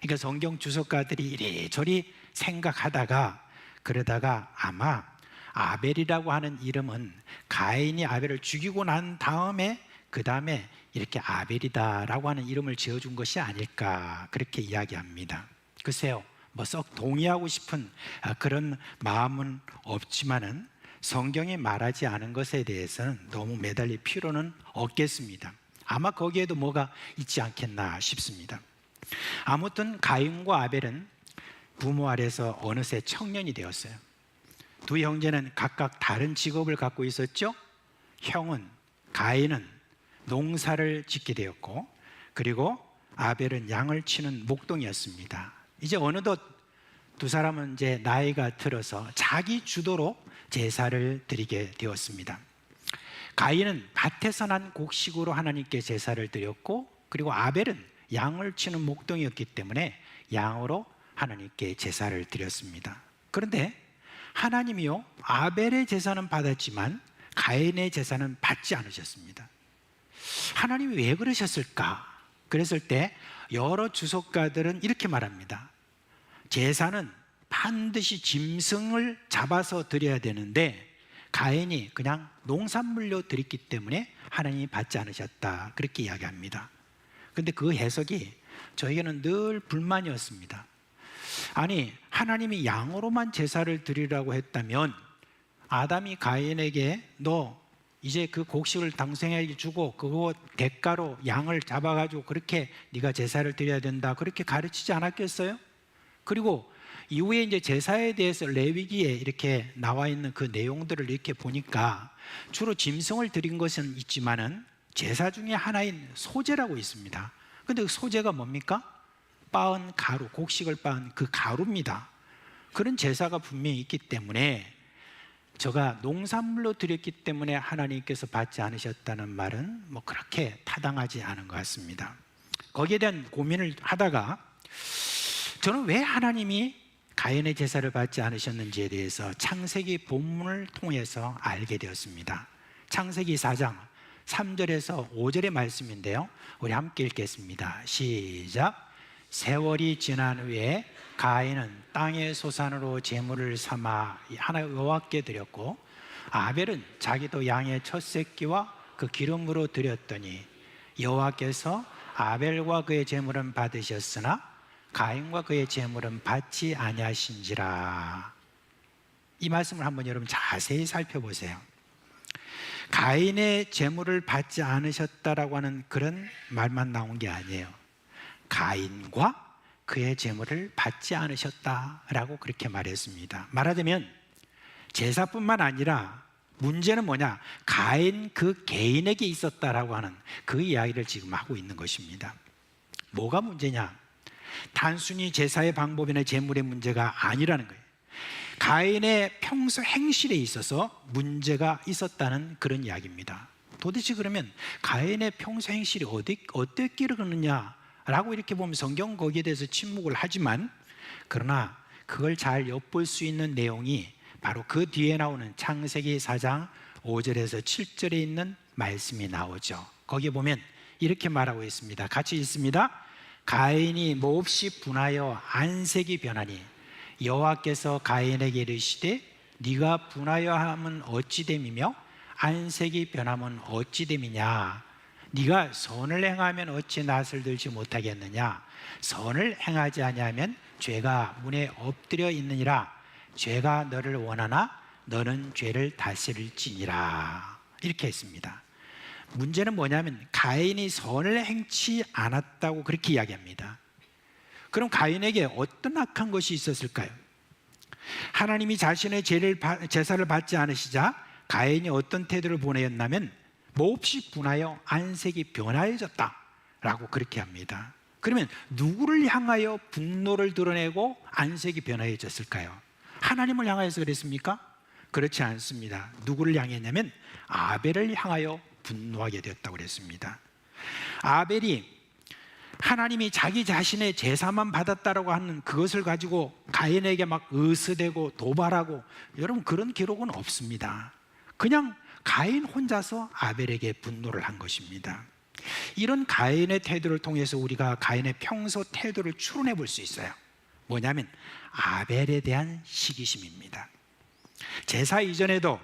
그러니까 성경 주석가들이 이리저리 생각하다가 그러다가 아마 아벨이라고 하는 이름은 가인이 아벨을 죽이고 난 다음에 그 다음에 이렇게 아벨이다라고 하는 이름을 지어준 것이 아닐까 그렇게 이야기합니다. 글쎄요, 뭐 썩 동의하고 싶은 그런 마음은 없지만은 성경이 말하지 않은 것에 대해서는 너무 매달릴 필요는 없겠습니다. 아마 거기에도 뭐가 있지 않겠나 싶습니다. 아무튼 가인과 아벨은 부모 아래서 어느새 청년이 되었어요. 두 형제는 각각 다른 직업을 갖고 있었죠. 형은 가인은 농사를 짓게 되었고 그리고 아벨은 양을 치는 목동이었습니다. 이제 어느덧 두 사람은 이제 나이가 들어서 자기 주도로 제사를 드리게 되었습니다. 가인은 밭에서 난 곡식으로 하나님께 제사를 드렸고 그리고 아벨은 양을 치는 목동이었기 때문에 양으로 하나님께 제사를 드렸습니다. 그런데 하나님이요 아벨의 제사는 받았지만 가인의 제사는 받지 않으셨습니다. 하나님이 왜 그러셨을까? 그랬을 때 여러 주석가들은 이렇게 말합니다. 제사는 반드시 짐승을 잡아서 드려야 되는데 가인이 그냥 농산물로 드렸기 때문에 하나님이 받지 않으셨다 그렇게 이야기합니다. 그런데 그 해석이 저에게는 늘 불만이었습니다. 아니 하나님이 양으로만 제사를 드리라고 했다면 아담이 가인에게 너 이제 그 곡식을 당생에게 주고 그거 대가로 양을 잡아가지고 그렇게 네가 제사를 드려야 된다 그렇게 가르치지 않았겠어요? 그리고 이후에 이제 제사에 대해서 레위기에 이렇게 나와 있는 그 내용들을 이렇게 보니까 주로 짐승을 드린 것은 있지만은 제사 중에 하나인 소제라고 있습니다. 근데 그 소제가 뭡니까? 빻은 가루, 곡식을 빻은 그 가루입니다. 그런 제사가 분명히 있기 때문에 저가 농산물로 드렸기 때문에 하나님께서 받지 않으셨다는 말은 뭐 그렇게 타당하지 않은 것 같습니다. 거기에 대한 고민을 하다가 저는 왜 하나님이 가인의 제사를 받지 않으셨는지에 대해서 창세기 본문을 통해서 알게 되었습니다. 창세기 4장 3절에서 5절의 말씀인데요, 우리 함께 읽겠습니다. 시작. 세월이 지난 후에 가인은 땅의 소산으로 제물을 삼아 하나 여호와께 드렸고 아벨은 자기도 양의 첫 새끼와 그 기름으로 드렸더니 여호와께서 아벨과 그의 제물은 받으셨으나 가인과 그의 제물은 받지 아니하신지라. 이 말씀을 한번 여러분 자세히 살펴보세요. 가인의 제물을 받지 않으셨다라고 하는 그런 말만 나온 게 아니에요. 가인과 그의 제물을 받지 않으셨다라고 그렇게 말했습니다. 말하자면 제사뿐만 아니라 문제는 뭐냐? 가인 그 개인에게 있었다라고 하는 그 이야기를 지금 하고 있는 것입니다. 뭐가 문제냐? 단순히 제사의 방법이나 제물의 문제가 아니라는 거예요. 가인의 평소 행실에 있어서 문제가 있었다는 그런 이야기입니다. 도대체 그러면 가인의 평소 행실이 어땠기를 그러느냐라고 이렇게 보면 성경 거기에 대해서 침묵을 하지만 그러나 그걸 잘 엿볼 수 있는 내용이 바로 그 뒤에 나오는 창세기 4장 5절에서 7절에 있는 말씀이 나오죠. 거기에 보면 이렇게 말하고 있습니다. 같이 읽습니다. 가인이 몹시 분하여 안색이 변하니 여호와께서 가인에게 이르시되 네가 분하여 함은 어찌 됨이며 안색이 변함은 어찌 됨이냐. 네가 선을 행하면 어찌 낯을 들지 못하겠느냐. 선을 행하지 아니하면 죄가 문에 엎드려 있느니라. 죄가 너를 원하나 너는 죄를 다스릴지니라. 이렇게 했습니다. 문제는 뭐냐면 가인이 선을 행치 않았다고 그렇게 이야기합니다. 그럼 가인에게 어떤 악한 것이 있었을까요? 하나님이 자신의 제사를 받지 않으시자 가인이 어떤 태도를 보내었냐면 몹시 분하여 안색이 변화해졌다라고 그렇게 합니다. 그러면 누구를 향하여 분노를 드러내고 안색이 변화해졌을까요? 하나님을 향하여서 그랬습니까? 그렇지 않습니다. 누구를 향했냐면 아벨을 향하여 분노하게 되었다고 그랬습니다. 아벨이 하나님이 자기 자신의 제사만 받았다라고 하는 그것을 가지고 가인에게 막 의스대고 도발하고, 여러분 그런 기록은 없습니다. 그냥 가인 혼자서 아벨에게 분노를 한 것입니다. 이런 가인의 태도를 통해서 우리가 가인의 평소 태도를 추론해 볼 수 있어요. 뭐냐면 아벨에 대한 시기심입니다. 제사 이전에도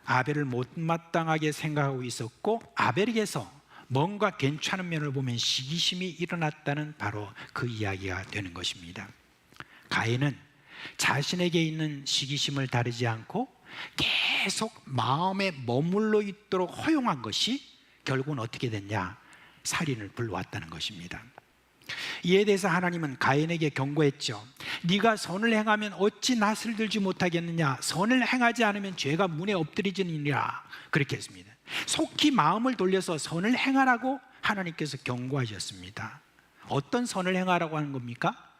아벨을 못마땅하게 생각하고 있었고, 아벨에게서 뭔가 괜찮은 면을 보면 시기심이 일어났다는 바로 그 이야기가 되는 것입니다. 가인은 자신에게 있는 시기심을 다루지 않고 계속 마음에 머물러 있도록 허용한 것이 결국은 어떻게 됐냐? 살인을 불러왔다는 것입니다. 이에 대해서 하나님은 가인에게 경고했죠. 네가 선을 행하면 어찌 낫을 들지 못하겠느냐? 선을 행하지 않으면 죄가 문에 엎드리지니라. 그렇게 했습니다. 속히 마음을 돌려서 선을 행하라고 하나님께서 경고하셨습니다. 어떤 선을 행하라고 하는 겁니까?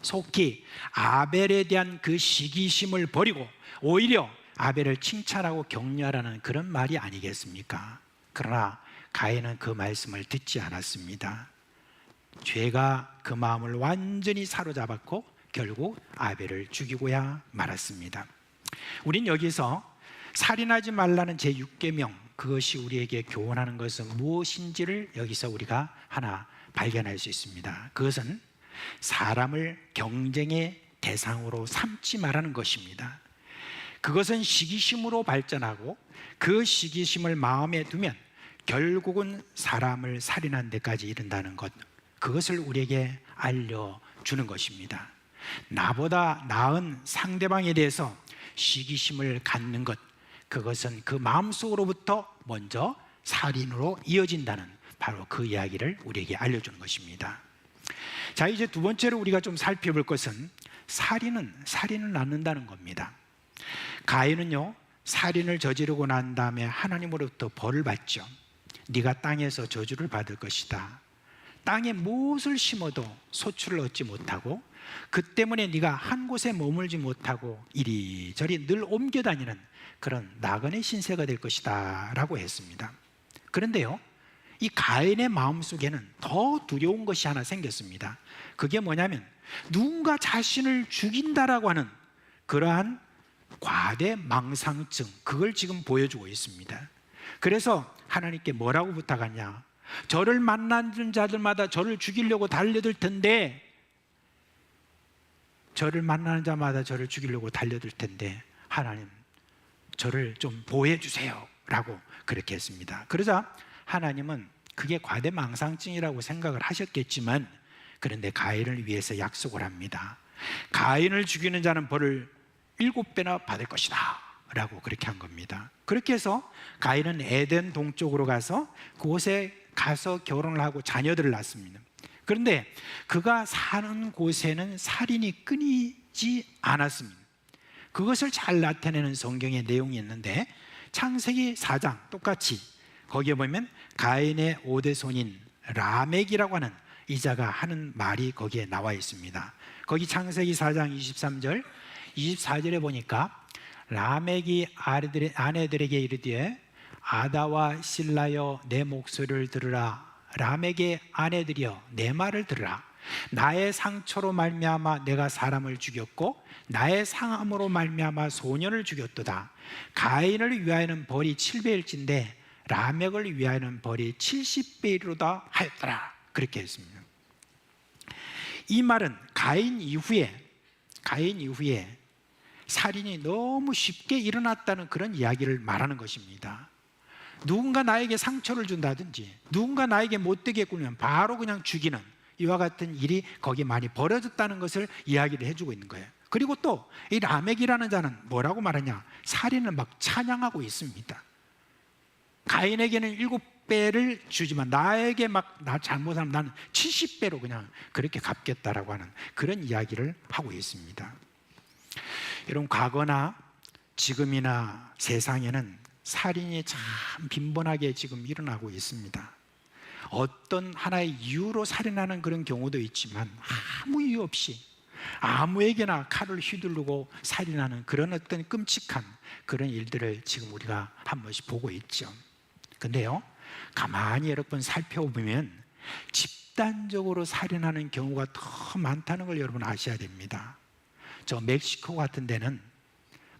속히 아벨에 대한 그 시기심을 버리고 오히려 아벨을 칭찬하고 격려하라는 그런 말이 아니겠습니까? 그러나 가인은 그 말씀을 듣지 않았습니다. 죄가 그 마음을 완전히 사로잡았고 결국 아벨을 죽이고야 말았습니다. 우린 여기서 살인하지 말라는 제6계명, 그것이 우리에게 교훈하는 것은 무엇인지를 여기서 우리가 하나 발견할 수 있습니다. 그것은 사람을 경쟁의 대상으로 삼지 말라는 것입니다. 그것은 시기심으로 발전하고 그 시기심을 마음에 두면 결국은 사람을 살인한 데까지 이른다는 것, 그것을 우리에게 알려주는 것입니다. 나보다 나은 상대방에 대해서 시기심을 갖는 것, 그것은 그 마음속으로부터 먼저 살인으로 이어진다는 바로 그 이야기를 우리에게 알려주는 것입니다. 자, 이제 두 번째로 우리가 좀 살펴볼 것은 살인을 낳는다는 겁니다. 가인은요, 살인을 저지르고 난 다음에 하나님으로부터 벌을 받죠. 네가 땅에서 저주를 받을 것이다. 땅에 무엇을 심어도 소출을 얻지 못하고 그 때문에 네가 한 곳에 머물지 못하고 이리저리 늘 옮겨 다니는 그런 나그네 신세가 될 것이다 라고 했습니다. 그런데요, 이 가인의 마음속에는 더 두려운 것이 하나 생겼습니다. 그게 뭐냐면 누군가 자신을 죽인다라고 하는 그러한 과대망상증, 그걸 지금 보여주고 있습니다. 그래서 하나님께 뭐라고 부탁하냐? 저를 만나는 자들마다 저를 죽이려고 달려들 텐데, 저를 만나는 자마다 저를 죽이려고 달려들 텐데 하나님 저를 좀 보호해 주세요 라고 그렇게 했습니다. 그러자 하나님은 그게 과대망상증이라고 생각을 하셨겠지만, 그런데 가인을 위해서 약속을 합니다. 가인을 죽이는 자는 벌을 7배나 받을 것이다 라고 그렇게 한 겁니다. 그렇게 해서 가인은 에덴 동쪽으로 가서 그곳에 가서 결혼을 하고 자녀들을 낳습니다. 그런데 그가 사는 곳에는 살인이 끊이지 않았습니다. 그것을 잘 나타내는 성경의 내용이 있는데, 창세기 4장 똑같이 거기에 보면 가인의 5대 손인 라멕이라고 하는 이자가 하는 말이 거기에 나와 있습니다. 거기 창세기 4장 23절 24절에 보니까 라멕이 아내들에게 이르되 아다와 실라여 내 목소리를 들으라. 라멕의 아내들이여 내 말을 들으라. 나의 상처로 말미암아 내가 사람을 죽였고 나의 상함으로 말미암아 소년을 죽였도다. 가인을 위하여는 벌이 7배일진데 라멕을 위하여는 벌이 70배이로다 하였더라. 그렇게 했습니다. 이 말은 가인 이후에 살인이 너무 쉽게 일어났다는 그런 이야기를 말하는 것입니다. 누군가 나에게 상처를 준다든지 누군가 나에게 못되게 굴면 바로 그냥 죽이는 이와 같은 일이 거기에 많이 벌어졌다는 것을 이야기를 해주고 있는 거예요. 그리고 또 이 라멕이라는 자는 뭐라고 말하냐? 살인을 막 찬양하고 있습니다. 가인에게는 7배를 주지만 나에게 막 나 잘못하면 나는 70배로 그냥 그렇게 갚겠다라고 하는 그런 이야기를 하고 있습니다. 여러분, 과거나 지금이나 세상에는 살인이 참 빈번하게 지금 일어나고 있습니다. 어떤 하나의 이유로 살인하는 그런 경우도 있지만 아무 이유 없이 아무에게나 칼을 휘두르고 살인하는 그런 어떤 끔찍한 그런 일들을 지금 우리가 한 번씩 보고 있죠. 근데요, 가만히 여러분 살펴보면 집 집단적으로 살인하는 경우가 더 많다는 걸 여러분 아셔야 됩니다. 저 멕시코 같은 데는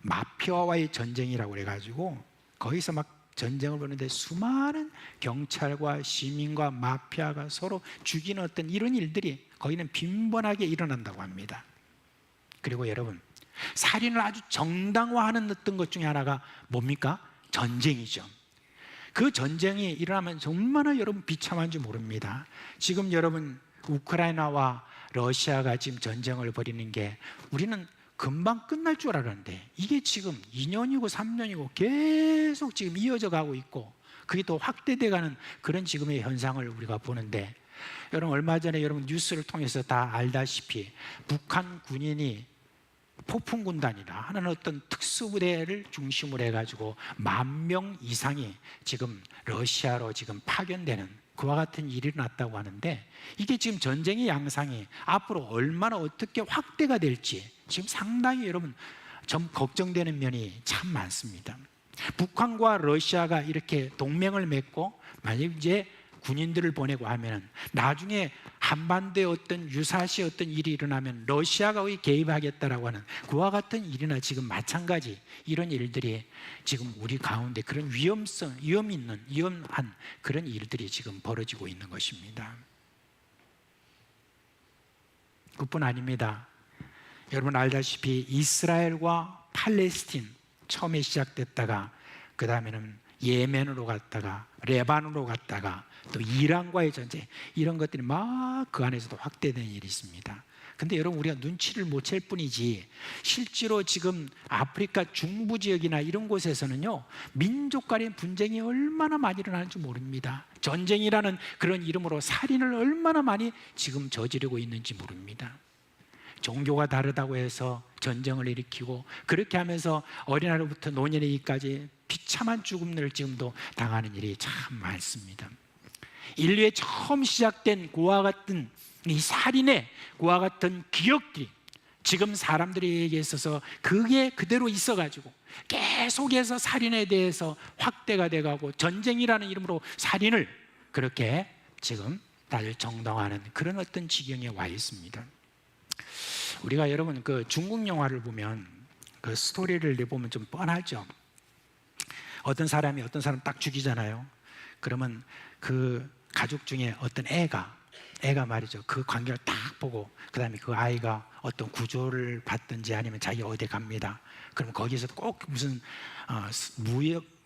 마피아와의 전쟁이라고 그래가지고 거기서 막 전쟁을 보는데 수많은 경찰과 시민과 마피아가 서로 죽이는 어떤 이런 일들이 거기는 빈번하게 일어난다고 합니다. 그리고 여러분, 살인을 아주 정당화하는 어떤 것 중에 하나가 뭡니까? 전쟁이죠. 그 전쟁이 일어나면 정말 여러분 비참한지 모릅니다. 지금 여러분 우크라이나와 러시아가 지금 전쟁을 벌이는 게 우리는 금방 끝날 줄 알았는데 이게 지금 2년이고 3년이고 계속 지금 이어져 가고 있고 그게 더 확대돼 가는 그런 지금의 현상을 우리가 보는데, 여러분 얼마 전에 여러분 뉴스를 통해서 다 알다시피 북한 군인이 폭풍군단이라 하는 어떤 특수부대를 중심으로 해가지고 10,000명 이상이 지금 러시아로 지금 파견되는 그와 같은 일이 일어났다고 하는데, 이게 지금 전쟁의 양상이 앞으로 얼마나 어떻게 확대가 될지 지금 상당히 여러분 좀 걱정되는 면이 참 많습니다. 북한과 러시아가 이렇게 동맹을 맺고 만약 이제 군인들을 보내고 하면 나중에 한반도에 어떤 유사시 어떤 일이 일어나면 러시아가 거기 개입하겠다라고 하는 그와 같은 일이나 지금 마찬가지 이런 일들이 지금 우리 가운데 그런 위험한 그런 일들이 지금 벌어지고 있는 것입니다. 그뿐 아닙니다. 여러분 알다시피 이스라엘과 팔레스틴 처음에 시작됐다가 그 다음에는 예멘으로 갔다가 레바논으로 갔다가 또 이란과의 전쟁, 이런 것들이 막 그 안에서도 확대되는 일이 있습니다. 근데 여러분 우리가 눈치를 못 챌 뿐이지 실제로 지금 아프리카 중부 지역이나 이런 곳에서는요 민족 간의 분쟁이 얼마나 많이 일어나는지 모릅니다. 전쟁이라는 그런 이름으로 살인을 얼마나 많이 지금 저지르고 있는지 모릅니다. 종교가 다르다고 해서 전쟁을 일으키고 그렇게 하면서 어린아이로부터 노년에까지 비참한 죽음을 지금도 당하는 일이 참 많습니다. 인류에 처음 시작된 그와 같은 이 살인의 그와 같은 기억들이 지금 사람들에게 있어서 그게 그대로 있어가지고 계속해서 살인에 대해서 확대가 돼가고 전쟁이라는 이름으로 살인을 그렇게 지금 다들 정당화하는 그런 어떤 지경에 와 있습니다. 우리가 여러분 그 중국 영화를 보면 그 스토리를 내보면 좀 뻔하죠. 어떤 사람이 어떤 사람 딱 죽이잖아요. 그러면 그 가족 중에 어떤 애가 말이죠. 그 광경을 딱 보고 그 다음에 그 아이가 어떤 구조를 받든지 아니면 자기가 어디 갑니다. 그러면 거기서 꼭 무슨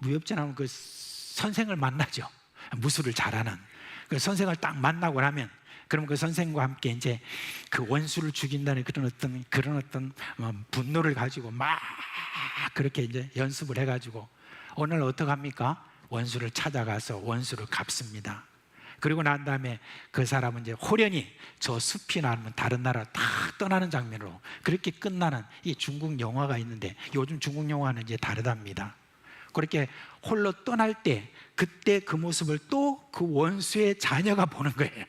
무협지나 그 선생을 만나죠. 무술을 잘하는 그 선생을 딱 만나고 나면 그럼 그 선생과 함께 이제 그 원수를 죽인다는 그런 어떤 분노를 가지고 막 그렇게 이제 연습을 해가지고 오늘 어떻게 합니까? 원수를 찾아가서 원수를 갚습니다. 그리고 난 다음에 그 사람은 이제 호련히 저 숲이나 아니면 다른 나라 다 떠나는 장면으로 그렇게 끝나는 이 중국 영화가 있는데 요즘 중국 영화는 이제 다르답니다. 그렇게 홀로 떠날 때 그때 그 모습을 또 그 원수의 자녀가 보는 거예요.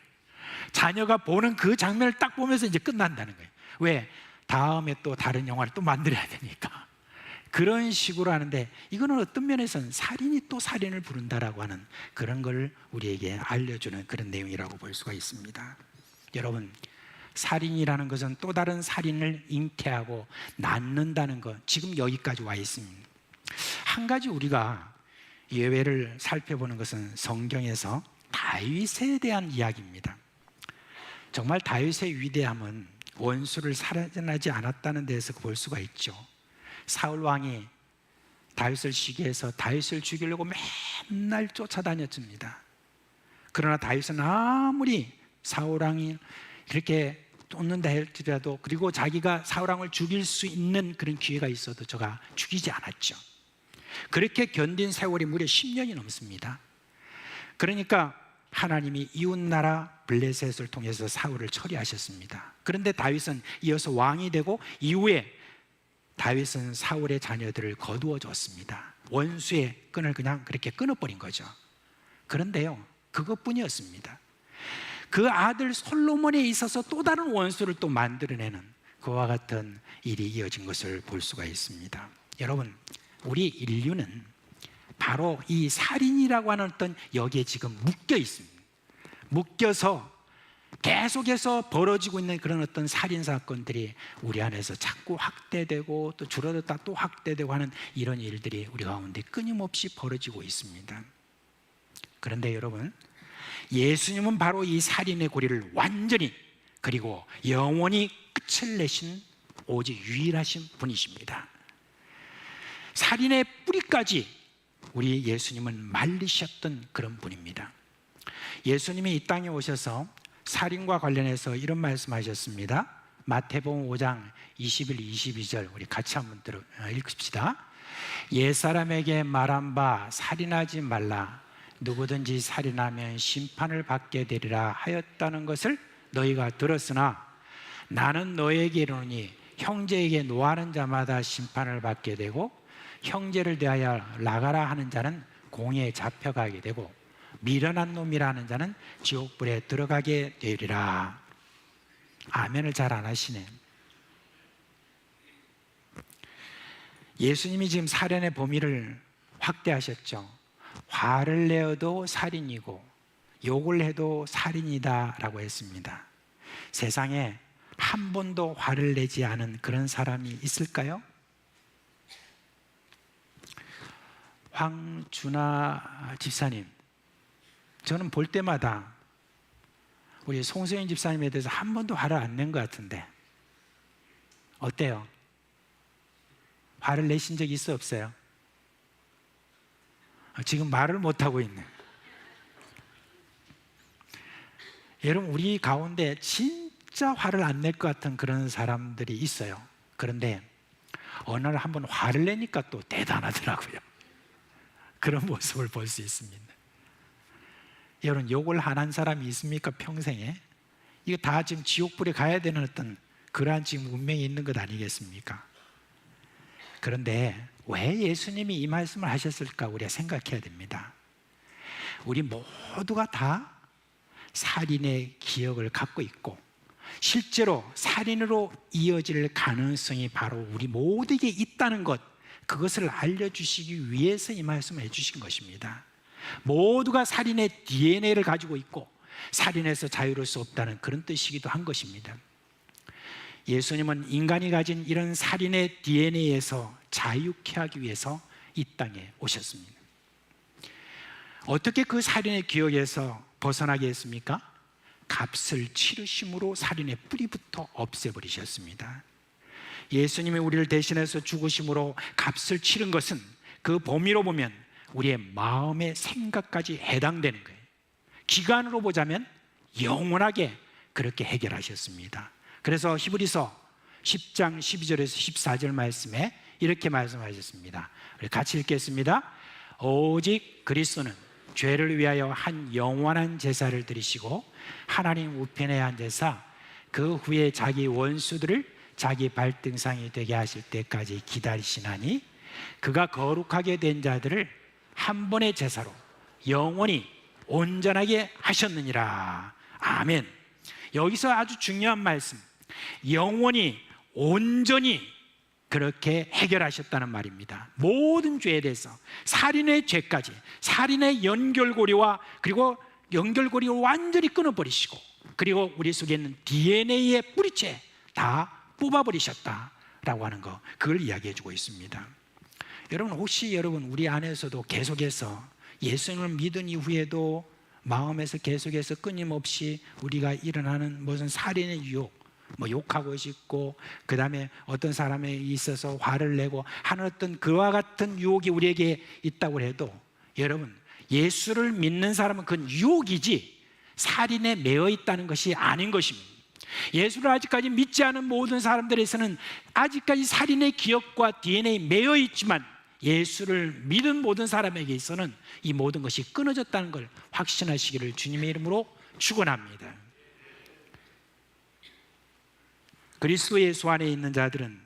자녀가 보는 그 장면을 딱 보면서 이제 끝난다는 거예요. 왜? 다음에 또 다른 영화를 또 만들어야 되니까. 그런 식으로 하는데 이거는 어떤 면에서는 살인이 또 살인을 부른다라고 하는 그런 걸 우리에게 알려주는 그런 내용이라고 볼 수가 있습니다. 여러분, 살인이라는 것은 또 다른 살인을 잉태하고 낳는다는 것, 지금 여기까지 와 있습니다. 한 가지 우리가 예외를 살펴보는 것은 성경에서 다윗에 대한 이야기입니다. 정말 다윗의 위대함은 원수를 살인하지 않았다는 데에서 볼 수가 있죠. 사울 왕이 다윗을 시기해서 다윗을 죽이려고 맨날 쫓아다녔습니다. 그러나 다윗은 아무리 사울 왕이 이렇게 쫓는다 할지라도 그리고 자기가 사울 왕을 죽일 수 있는 그런 기회가 있어도 저가 죽이지 않았죠. 그렇게 견딘 세월이 무려 10년이 넘습니다. 그러니까 하나님이 이웃나라 블레셋을 통해서 사울을 처리하셨습니다. 그런데 다윗은 이어서 왕이 되고 이후에 다윗은 사울의 자녀들을 거두어 줬습니다. 원수의 끈을 그냥 그렇게 끊어버린 거죠. 그런데요, 그것뿐이었습니다. 그 아들 솔로몬에 있어서 또 다른 원수를 또 만들어내는 그와 같은 일이 이어진 것을 볼 수가 있습니다. 여러분, 우리 인류는 바로 이 살인이라고 하는 어떤 여기에 지금 묶여 있습니다. 묶여서 계속해서 벌어지고 있는 그런 어떤 살인 사건들이 우리 안에서 자꾸 확대되고 또 줄어들다 또 확대되고 하는 이런 일들이 우리 가운데 끊임없이 벌어지고 있습니다. 그런데 여러분, 예수님은 바로 이 살인의 고리를 완전히 그리고 영원히 끝을 내신 오직 유일하신 분이십니다. 살인의 뿌리까지 우리 예수님은 말리셨던 그런 분입니다. 예수님이 이 땅에 오셔서 살인과 관련해서 이런 말씀하셨습니다. 마태복음 5장 21, 22절 우리 같이 한번 읽읍시다. 옛사람에게 말한 바 살인하지 말라. 누구든지 살인하면 심판을 받게 되리라 하였다는 것을 너희가 들었으나 나는 너에게 이르노니 형제에게 노하는 자마다 심판을 받게 되고 형제를 대하여 나가라 하는 자는 공에 잡혀가게 되고 미련한 놈이라는 자는 지옥불에 들어가게 되리라. 아멘을 잘 안 하시네. 예수님이 지금 살인의 범위를 확대하셨죠. 화를 내어도 살인이고 욕을 해도 살인이다 라고 했습니다. 세상에 한 번도 화를 내지 않은 그런 사람이 있을까요? 황준아 집사님, 저는 볼 때마다 우리 송소연 집사님에 대해서 한 번도 화를 안 낸 것 같은데 어때요? 화를 내신 적 있어 없어요? 지금 말을 못하고 있네. 여러분, 우리 가운데 진짜 화를 안 낼 것 같은 그런 사람들이 있어요. 그런데 어느 날 한번 화를 내니까 또 대단하더라고요. 그런 모습을 볼 수 있습니다. 여러분, 욕을 안 한 사람이 있습니까? 평생에? 이거 다 지금 지옥불에 가야 되는 어떤 그러한 지금 운명이 있는 것 아니겠습니까? 그런데 왜 예수님이 이 말씀을 하셨을까 우리가 생각해야 됩니다. 우리 모두가 다 살인의 기억을 갖고 있고 실제로 살인으로 이어질 가능성이 바로 우리 모두에게 있다는 것, 그것을 알려주시기 위해서 이 말씀을 해주신 것입니다. 모두가 살인의 DNA를 가지고 있고 살인해서 자유로울 수 없다는 그런 뜻이기도 한 것입니다. 예수님은 인간이 가진 이런 살인의 DNA에서 자유케 하기 위해서 이 땅에 오셨습니다. 어떻게 그 살인의 기억에서 벗어나게 했습니까? 값을 치르심으로 살인의 뿌리부터 없애버리셨습니다. 예수님이 우리를 대신해서 죽으심으로 값을 치른 것은 그 범위로 보면 우리의 마음의 생각까지 해당되는 거예요. 기간으로 보자면 영원하게 그렇게 해결하셨습니다. 그래서 히브리서 10장 12절에서 14절 말씀에 이렇게 말씀하셨습니다. 우리 같이 읽겠습니다. 오직 그리스도는 죄를 위하여 한 영원한 제사를 드리시고 하나님 우편에 앉으사 그 후에 자기 원수들을 자기 발등상이 되게 하실 때까지 기다리시나니 그가 거룩하게 된 자들을 한 번의 제사로 영원히 온전하게 하셨느니라. 아멘. 여기서 아주 중요한 말씀, 영원히 온전히 그렇게 해결하셨다는 말입니다. 모든 죄에 대해서 살인의 죄까지, 살인의 연결고리와 그리고 연결고리를 완전히 끊어버리시고 그리고 우리 속에 있는 DNA의 뿌리째 다 뽑아버리셨다라고 하는 거, 그걸 이야기해주고 있습니다. 여러분, 혹시 여러분 우리 안에서도 계속해서 예수님을 믿은 이후에도 마음에서 계속해서 끊임없이 우리가 일어나는 무슨 살인의 유혹, 뭐 욕하고 싶고 그 다음에 어떤 사람에 있어서 화를 내고 하는 어떤 그와 같은 유혹이 우리에게 있다고 해도 여러분, 예수를 믿는 사람은 그건 유혹이지 살인에 매여 있다는 것이 아닌 것입니다. 예수를 아직까지 믿지 않은 모든 사람들에서는 아직까지 살인의 기억과 DNA에 매여 있지만 예수를 믿은 모든 사람에게 있어서는 이 모든 것이 끊어졌다는 걸 확신하시기를 주님의 이름으로 축원합니다. 그리스도 예수 안에 있는 자들은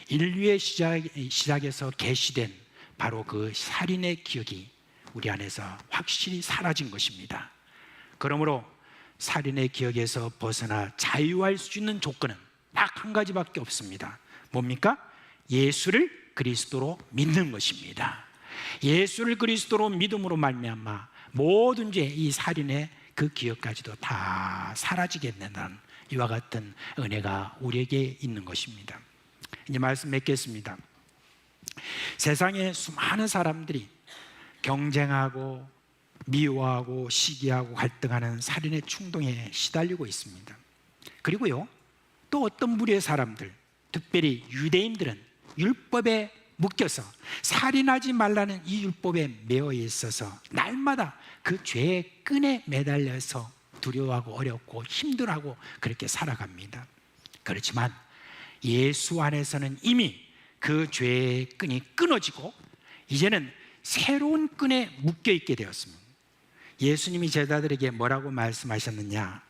인류의 시작에서 계시된 바로 그 살인의 기억이 우리 안에서 확실히 사라진 것입니다. 그러므로 살인의 기억에서 벗어나 자유할 수 있는 조건은 딱 한 가지밖에 없습니다. 뭡니까? 예수를 그리스도로 믿는 것입니다. 예수를 그리스도로 믿음으로 말미암아 모든 죄, 이 살인의 그 기억까지도 다 사라지게 된다는 이와 같은 은혜가 우리에게 있는 것입니다. 이제 말씀 맺겠습니다. 세상에 수많은 사람들이 경쟁하고 미워하고 시기하고 갈등하는 살인의 충동에 시달리고 있습니다. 그리고요, 또 어떤 무리의 사람들, 특별히 유대인들은 율법에 묶여서 살인하지 말라는 이 율법에 매여 있어서 날마다 그 죄의 끈에 매달려서 두려워하고 어렵고 힘들어하고 그렇게 살아갑니다. 그렇지만 예수 안에서는 이미 그 죄의 끈이 끊어지고 이제는 새로운 끈에 묶여 있게 되었습니다. 예수님이 제자들에게 뭐라고 말씀하셨느냐?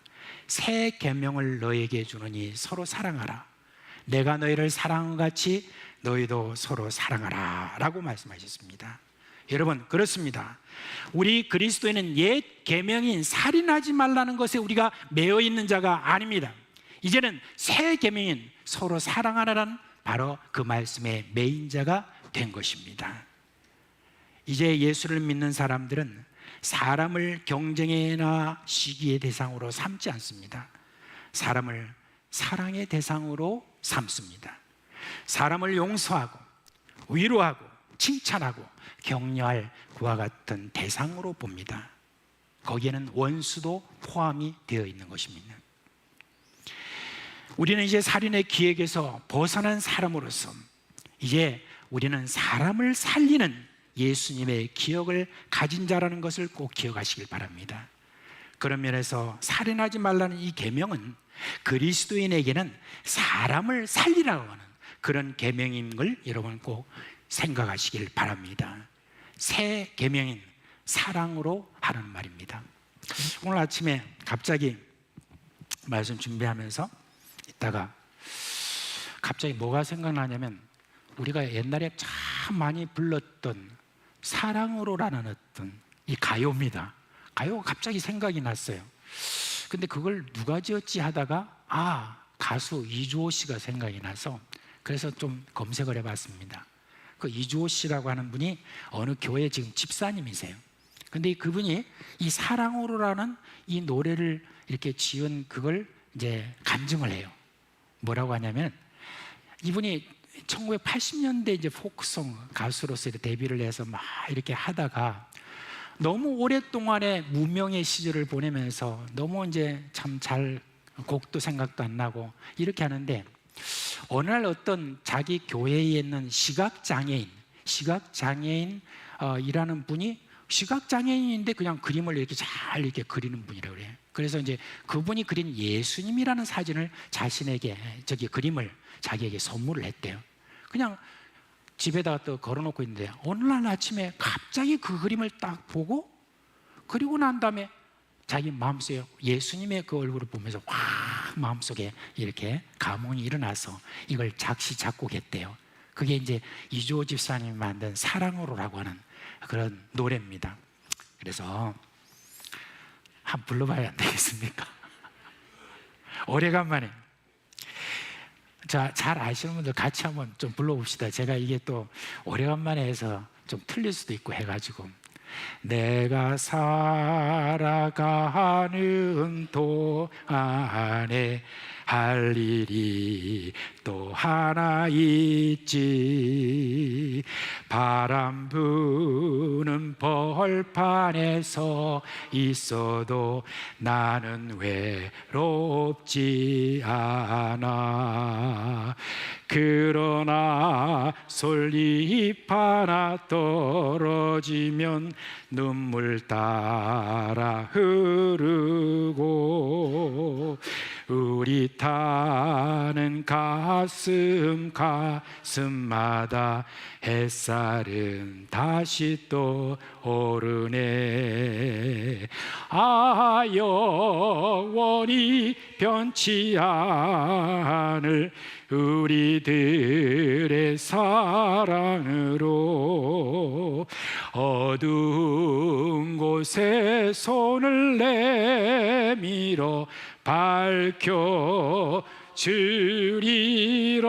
새 계명을 너에게 주노니 서로 사랑하라. 내가 너희를 사랑한 같이 너희도 서로 사랑하라 라고 말씀하셨습니다. 여러분, 그렇습니다. 우리 그리스도인은 옛 계명인 살인하지 말라는 것에 우리가 매여 있는 자가 아닙니다. 이제는 새 계명인 서로 사랑하라는 바로 그 말씀의 매인 자가 된 것입니다. 이제 예수를 믿는 사람들은 사람을 경쟁이나 시기의 대상으로 삼지 않습니다. 사람을 사랑의 대상으로 삼습니다. 사람을 용서하고 위로하고 칭찬하고 격려할 그와 같은 대상으로 봅니다. 거기에는 원수도 포함이 되어 있는 것입니다. 우리는 이제 살인의 기획에서 벗어난 사람으로서 이제 우리는 사람을 살리는 예수님의 기억을 가진 자라는 것을 꼭 기억하시길 바랍니다. 그런 면에서 살인하지 말라는 이 계명은 그리스도인에게는 사람을 살리라고 하는 그런 계명인 걸 여러분 꼭 생각하시길 바랍니다. 새 계명인 사랑으로 하는 말입니다. 오늘 아침에 갑자기 말씀 준비하면서 있다가 갑자기 뭐가 생각나냐면 우리가 옛날에 참 많이 불렀던 사랑으로라는 어떤 이 가요입니다. 가요가 갑자기 생각이 났어요. 근데 그걸 누가 지었지 하다가 가수 이주호 씨가 생각이 나서 그래서 좀 검색을 해봤습니다. 그 이주호 씨라고 하는 분이 어느 교회 지금 집사님이세요. 근데 그분이 이 사랑으로라는 이 노래를 이렇게 지은 그걸 이제 간증을 해요. 뭐라고 하냐면 이분이 1980년대 이제 포크송 가수로서 데뷔를 해서 막 이렇게 하다가 너무 오랫동안의 무명의 시절을 보내면서 너무 이제 참 잘 곡도 생각도 안 나고 이렇게 하는데 어느 날 어떤 자기 교회에 있는 시각장애인이라는 분이 시각장애인인데 그냥 그림을 이렇게 잘 이렇게 그리는 분이라고 그래요. 그래서 이제 그분이 그린 예수님이라는 사진을 자신에게 그림을 자기에게 선물을 했대요. 그냥 집에다가 또 걸어놓고 있는데 어느 날 아침에 갑자기 그 그림을 딱 보고 그리고 난 다음에 자기 마음속에 예수님의 그 얼굴을 보면서 확 마음속에 이렇게 감흥이 일어나서 이걸 작시 작곡했대요. 그게 이제 이주호 집사님이 만든 사랑으로라고 하는 그런 노래입니다. 그래서 한번 불러봐야 안 되겠습니까? 오래간만에 자, 잘 아시는 분들 같이 한번 좀 불러봅시다. 제가 이게 또 오래간만에 해서 좀 틀릴 수도 있고 해가지고 내가 살아가는 동안에 할 일이 또 하나 있지 바람 부는 벌판에서 있어도 나는 외롭지 않아 그러나 솔잎 하나 떨어지면 눈물 따라 흐르고 우리 타는 가슴마다 햇살은 다시 또 오르네 영원히 변치 않을 우리들의 사랑으로 어두운 곳에 손을 내밀어 밝혀 주리라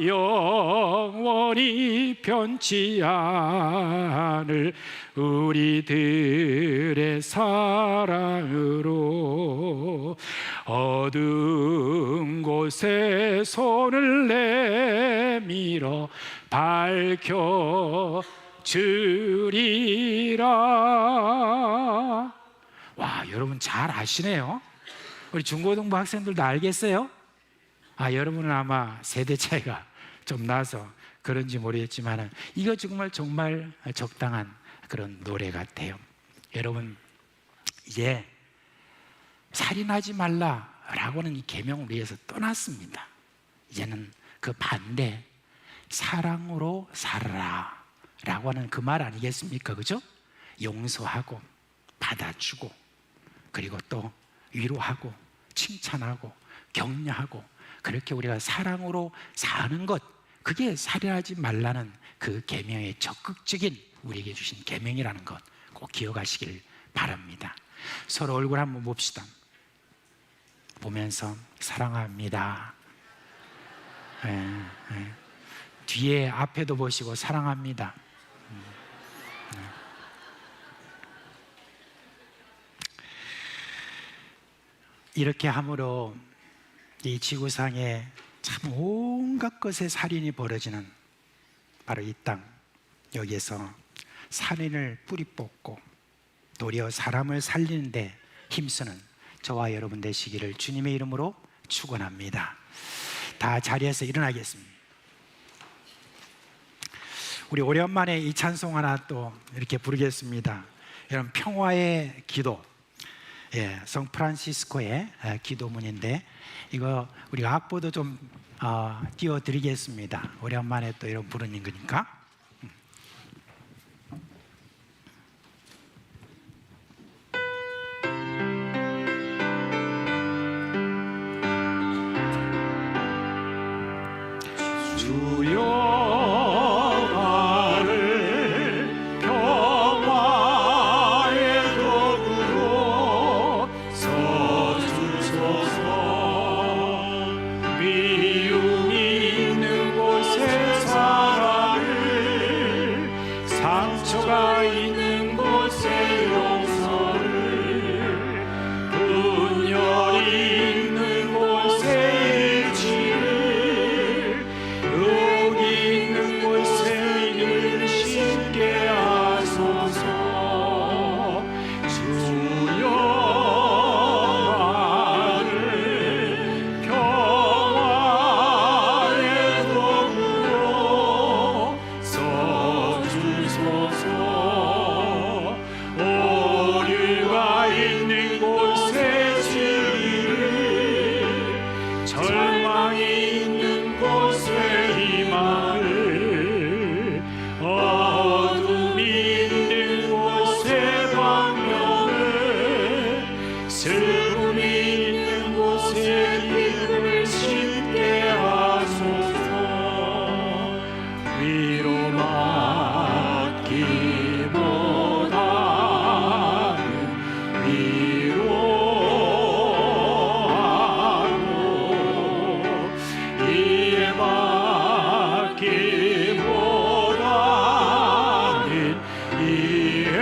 영원히 변치 않을 우리들의 사랑으로 어두운 곳에 손을 내밀어 밝혀주리라. 와, 여러분 잘 아시네요. 우리 중고등부 학생들도 알겠어요? 여러분은 아마 세대 차이가 좀 나서 그런지 모르겠지만 이거 정말 적당한 그런 노래 같아요. 여러분, 이제 살인하지 말라라고는 이 계명을 위해서 떠났습니다. 이제는 그 반대, 사랑으로 살아라 라고 하는 그 말 아니겠습니까? 그죠? 용서하고 받아주고 그리고 또 위로하고 칭찬하고 격려하고 그렇게 우리가 사랑으로 사는 것, 그게 살인하지 말라는 그 계명의 적극적인 우리에게 주신 계명이라는 것 꼭 기억하시길 바랍니다. 서로 얼굴 한번 봅시다. 보면서 사랑합니다. 뒤에 앞에도 보시고 사랑합니다. 이렇게 함으로 이 지구상에 참 온갖 것에 살인이 벌어지는 바로 이 땅, 여기에서 살인을 뿌리 뽑고 도리어 사람을 살리는데 힘쓰는 저와 여러분 되시기를 주님의 이름으로 축원합니다. 다 자리에서 일어나겠습니다. 우리 오랜만에 이 찬송 하나 또 이렇게 부르겠습니다. 여러분, 평화의 기도, 성 프란시스코의 기도문인데 이거 우리가 악보도 좀 띄워드리겠습니다. 오랜만에 또 이런 부르는 거니까. 상처가 있는 곳에 용서를, 분열이 있는 곳에 일치를, 여기 있는 곳에 이를 심게 하소서. 주여 나를 평화의 도구로 써주소서. 오류가 있는 곳에 진리를, 절망이 있는 곳에 희망을, 어둠이 있는 곳에 광명을, 슬픔이 있는 곳에 기쁨을 심게 하소서. 위로 받기보다는 위로하고, 이해받기보다는 이해하며,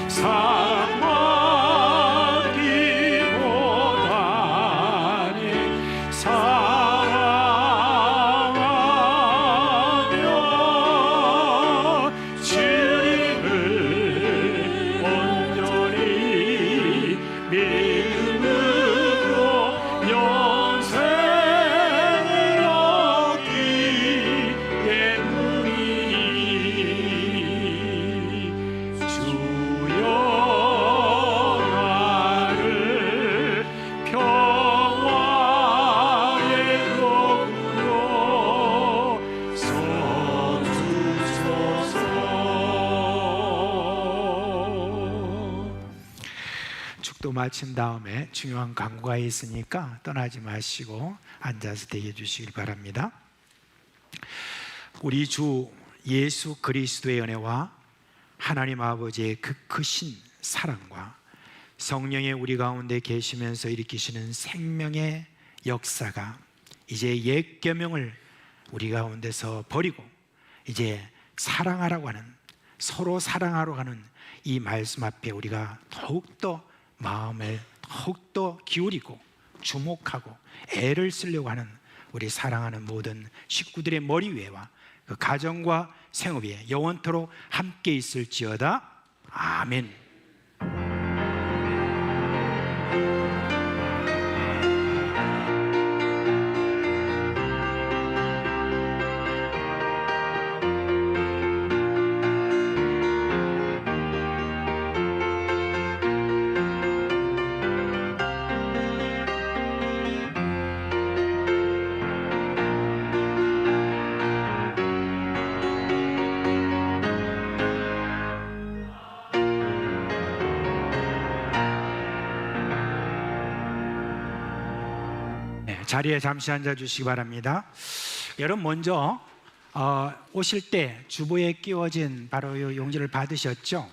사랑받기보다는 사랑하며, 주님을 온전히 믿음으로 영생을 얻기 때문이니. 주여 나를 평화의 도구로 써주소서. 축도 마친 다음에 중요한 광고가 있으니까 떠나지 마시고 앉아서 대기해 주시길 바랍니다. 우리 주 예수 그리스도의 은혜와 하나님 아버지의 그 크신 사랑과 성령의 우리 가운데 계시면서 일으키시는 생명의 역사가 이제 옛 계명을 우리 가운데서 버리고 이제 사랑하라고 하는, 서로 사랑하러 하는 이 말씀 앞에 우리가 더욱더 마음을 더욱더 기울이고 주목하고 애를 쓰려고 하는 우리 사랑하는 모든 식구들의 머리 위에와 그 가정과 생업 위에 영원토록 함께 있을지어다. 아멘. 자리에 잠시 앉아 주시기 바랍니다. 여러분 먼저 오실 때 주보에 끼워진 바로 이 용지를 받으셨죠?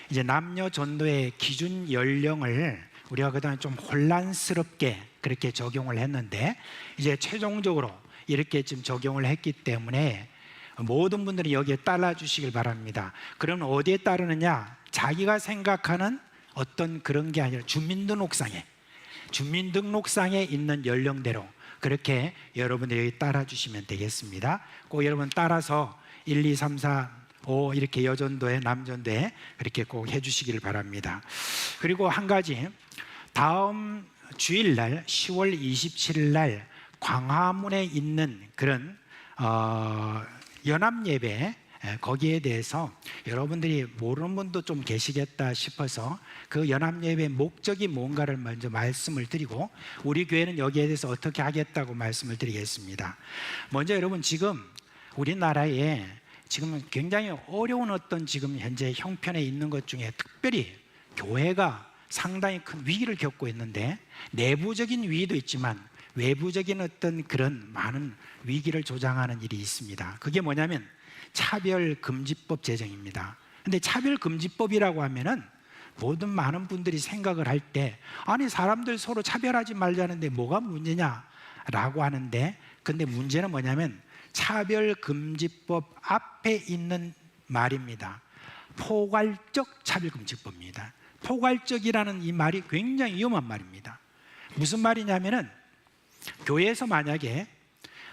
이제 남녀 전도의 기준 연령을 우리가 그동안 좀 혼란스럽게 그렇게 적용을 했는데 이제 최종적으로 이렇게 지금 적용을 했기 때문에 모든 분들이 여기에 따라 주시길 바랍니다. 그러면 어디에 따르느냐? 자기가 생각하는 어떤 그런 게 아니라 주민등록상에 있는 연령대로 그렇게 여러분들이 여기 따라 주시면 되겠습니다. 꼭 여러분 따라서 1, 2, 3, 4, 5 이렇게 여전도에 남전도에 그렇게 꼭 해주시기를 바랍니다. 그리고 한 가지, 다음 주일날 10월 27일 날 광화문에 있는 그런 연합예배, 거기에 대해서 여러분들이 모르는 분도 좀 계시겠다 싶어서 그 연합예배의 목적이 뭔가를 먼저 말씀을 드리고 우리 교회는 여기에 대해서 어떻게 하겠다고 말씀을 드리겠습니다. 먼저 여러분, 지금 우리나라에 지금 굉장히 어려운 어떤 지금 현재 형편에 있는 것 중에 특별히 교회가 상당히 큰 위기를 겪고 있는데, 내부적인 위기도 있지만 외부적인 어떤 그런 많은 위기를 조장하는 일이 있습니다. 그게 뭐냐면 차별금지법 제정입니다. 근데 차별금지법이라고 하면은 모든 많은 분들이 생각을 할 때, 아니 사람들 서로 차별하지 말자는데 뭐가 문제냐라고 하는데, 근데 문제는 뭐냐면 차별금지법 앞에 있는 말입니다. 포괄적 차별금지법입니다. 포괄적이라는 이 말이 굉장히 위험한 말입니다. 무슨 말이냐면은 교회에서 만약에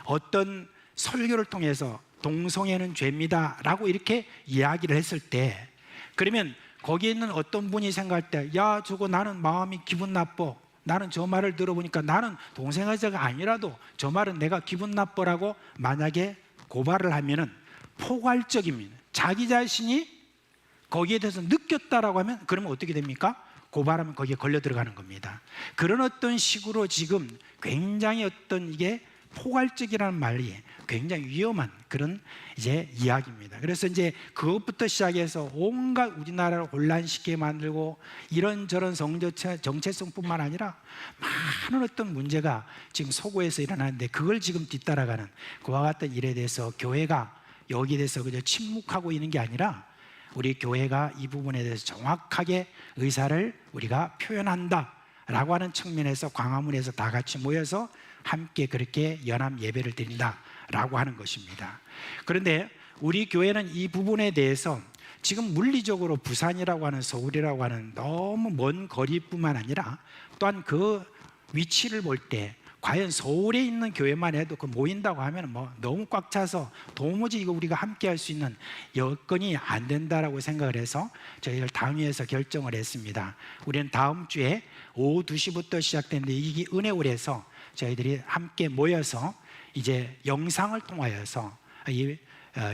어떤 설교를 통해서 동성애는 죄입니다 라고 이렇게 이야기를 했을 때, 그러면 거기에 있는 어떤 분이 생각할 때, 야 저거 나는 마음이 기분 나빠, 나는 저 말을 들어보니까 나는 동성애자가 아니라도 저 말은 내가 기분 나빠라고 만약에 고발을 하면은 포괄적입니다. 자기 자신이 거기에 대해서 느꼈다라고 하면 그러면 어떻게 됩니까? 고발하면 거기에 걸려 들어가는 겁니다. 그런 어떤 식으로 지금 굉장히 어떤 이게 포괄적이라는 말이 굉장히 위험한 그런 이제 이야기입니다. 그래서 이제 그것부터 시작해서 온갖 우리나라를 혼란시키게 만들고 이런저런 정체성뿐만 아니라 많은 어떤 문제가 지금 서구에서 일어나는데, 그걸 지금 뒤따라가는 그와 같은 일에 대해서 교회가 여기에 대해서 그저 침묵하고 있는 게 아니라 우리 교회가 이 부분에 대해서 정확하게 의사를 우리가 표현한다라고 하는 측면에서 광화문에서 다 같이 모여서 함께 그렇게 연합 예배를 드린다라고 하는 것입니다. 그런데 우리 교회는 이 부분에 대해서 지금 물리적으로 부산이라고 하는, 서울이라고 하는 너무 먼 거리뿐만 아니라 또한 그 위치를 볼 때 과연 서울에 있는 교회만 해도 그 모인다고 하면 뭐 너무 꽉 차서 도무지 이거 우리가 함께 할 수 있는 여건이 안 된다라고 생각을 해서 저희들 당위에서 결정을 했습니다. 우리는 다음 주에 오후 2시부터 시작되는데, 이게 은혜홀에서 저희들이 함께 모여서 이제 영상을 통하여서 이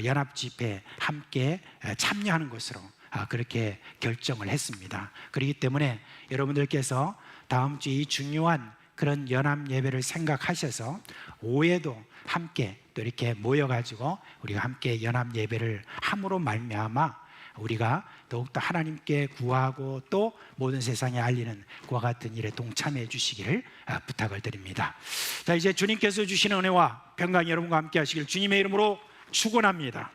연합 집회에 함께 참여하는 것으로 그렇게 결정을 했습니다. 그렇기 때문에 여러분들께서 다음 주 이 중요한 그런 연합 예배를 생각하셔서 오후에도 함께 또 이렇게 모여가지고 우리가 함께 연합 예배를 함으로 말미암아 우리가 더욱더 하나님께 구하고 또 모든 세상에 알리는 그와 같은 일에 동참해 주시기를 부탁을 드립니다. 자, 이제 주님께서 주시는 은혜와 평강이 여러분과 함께 하시길 주님의 이름으로 축원합니다.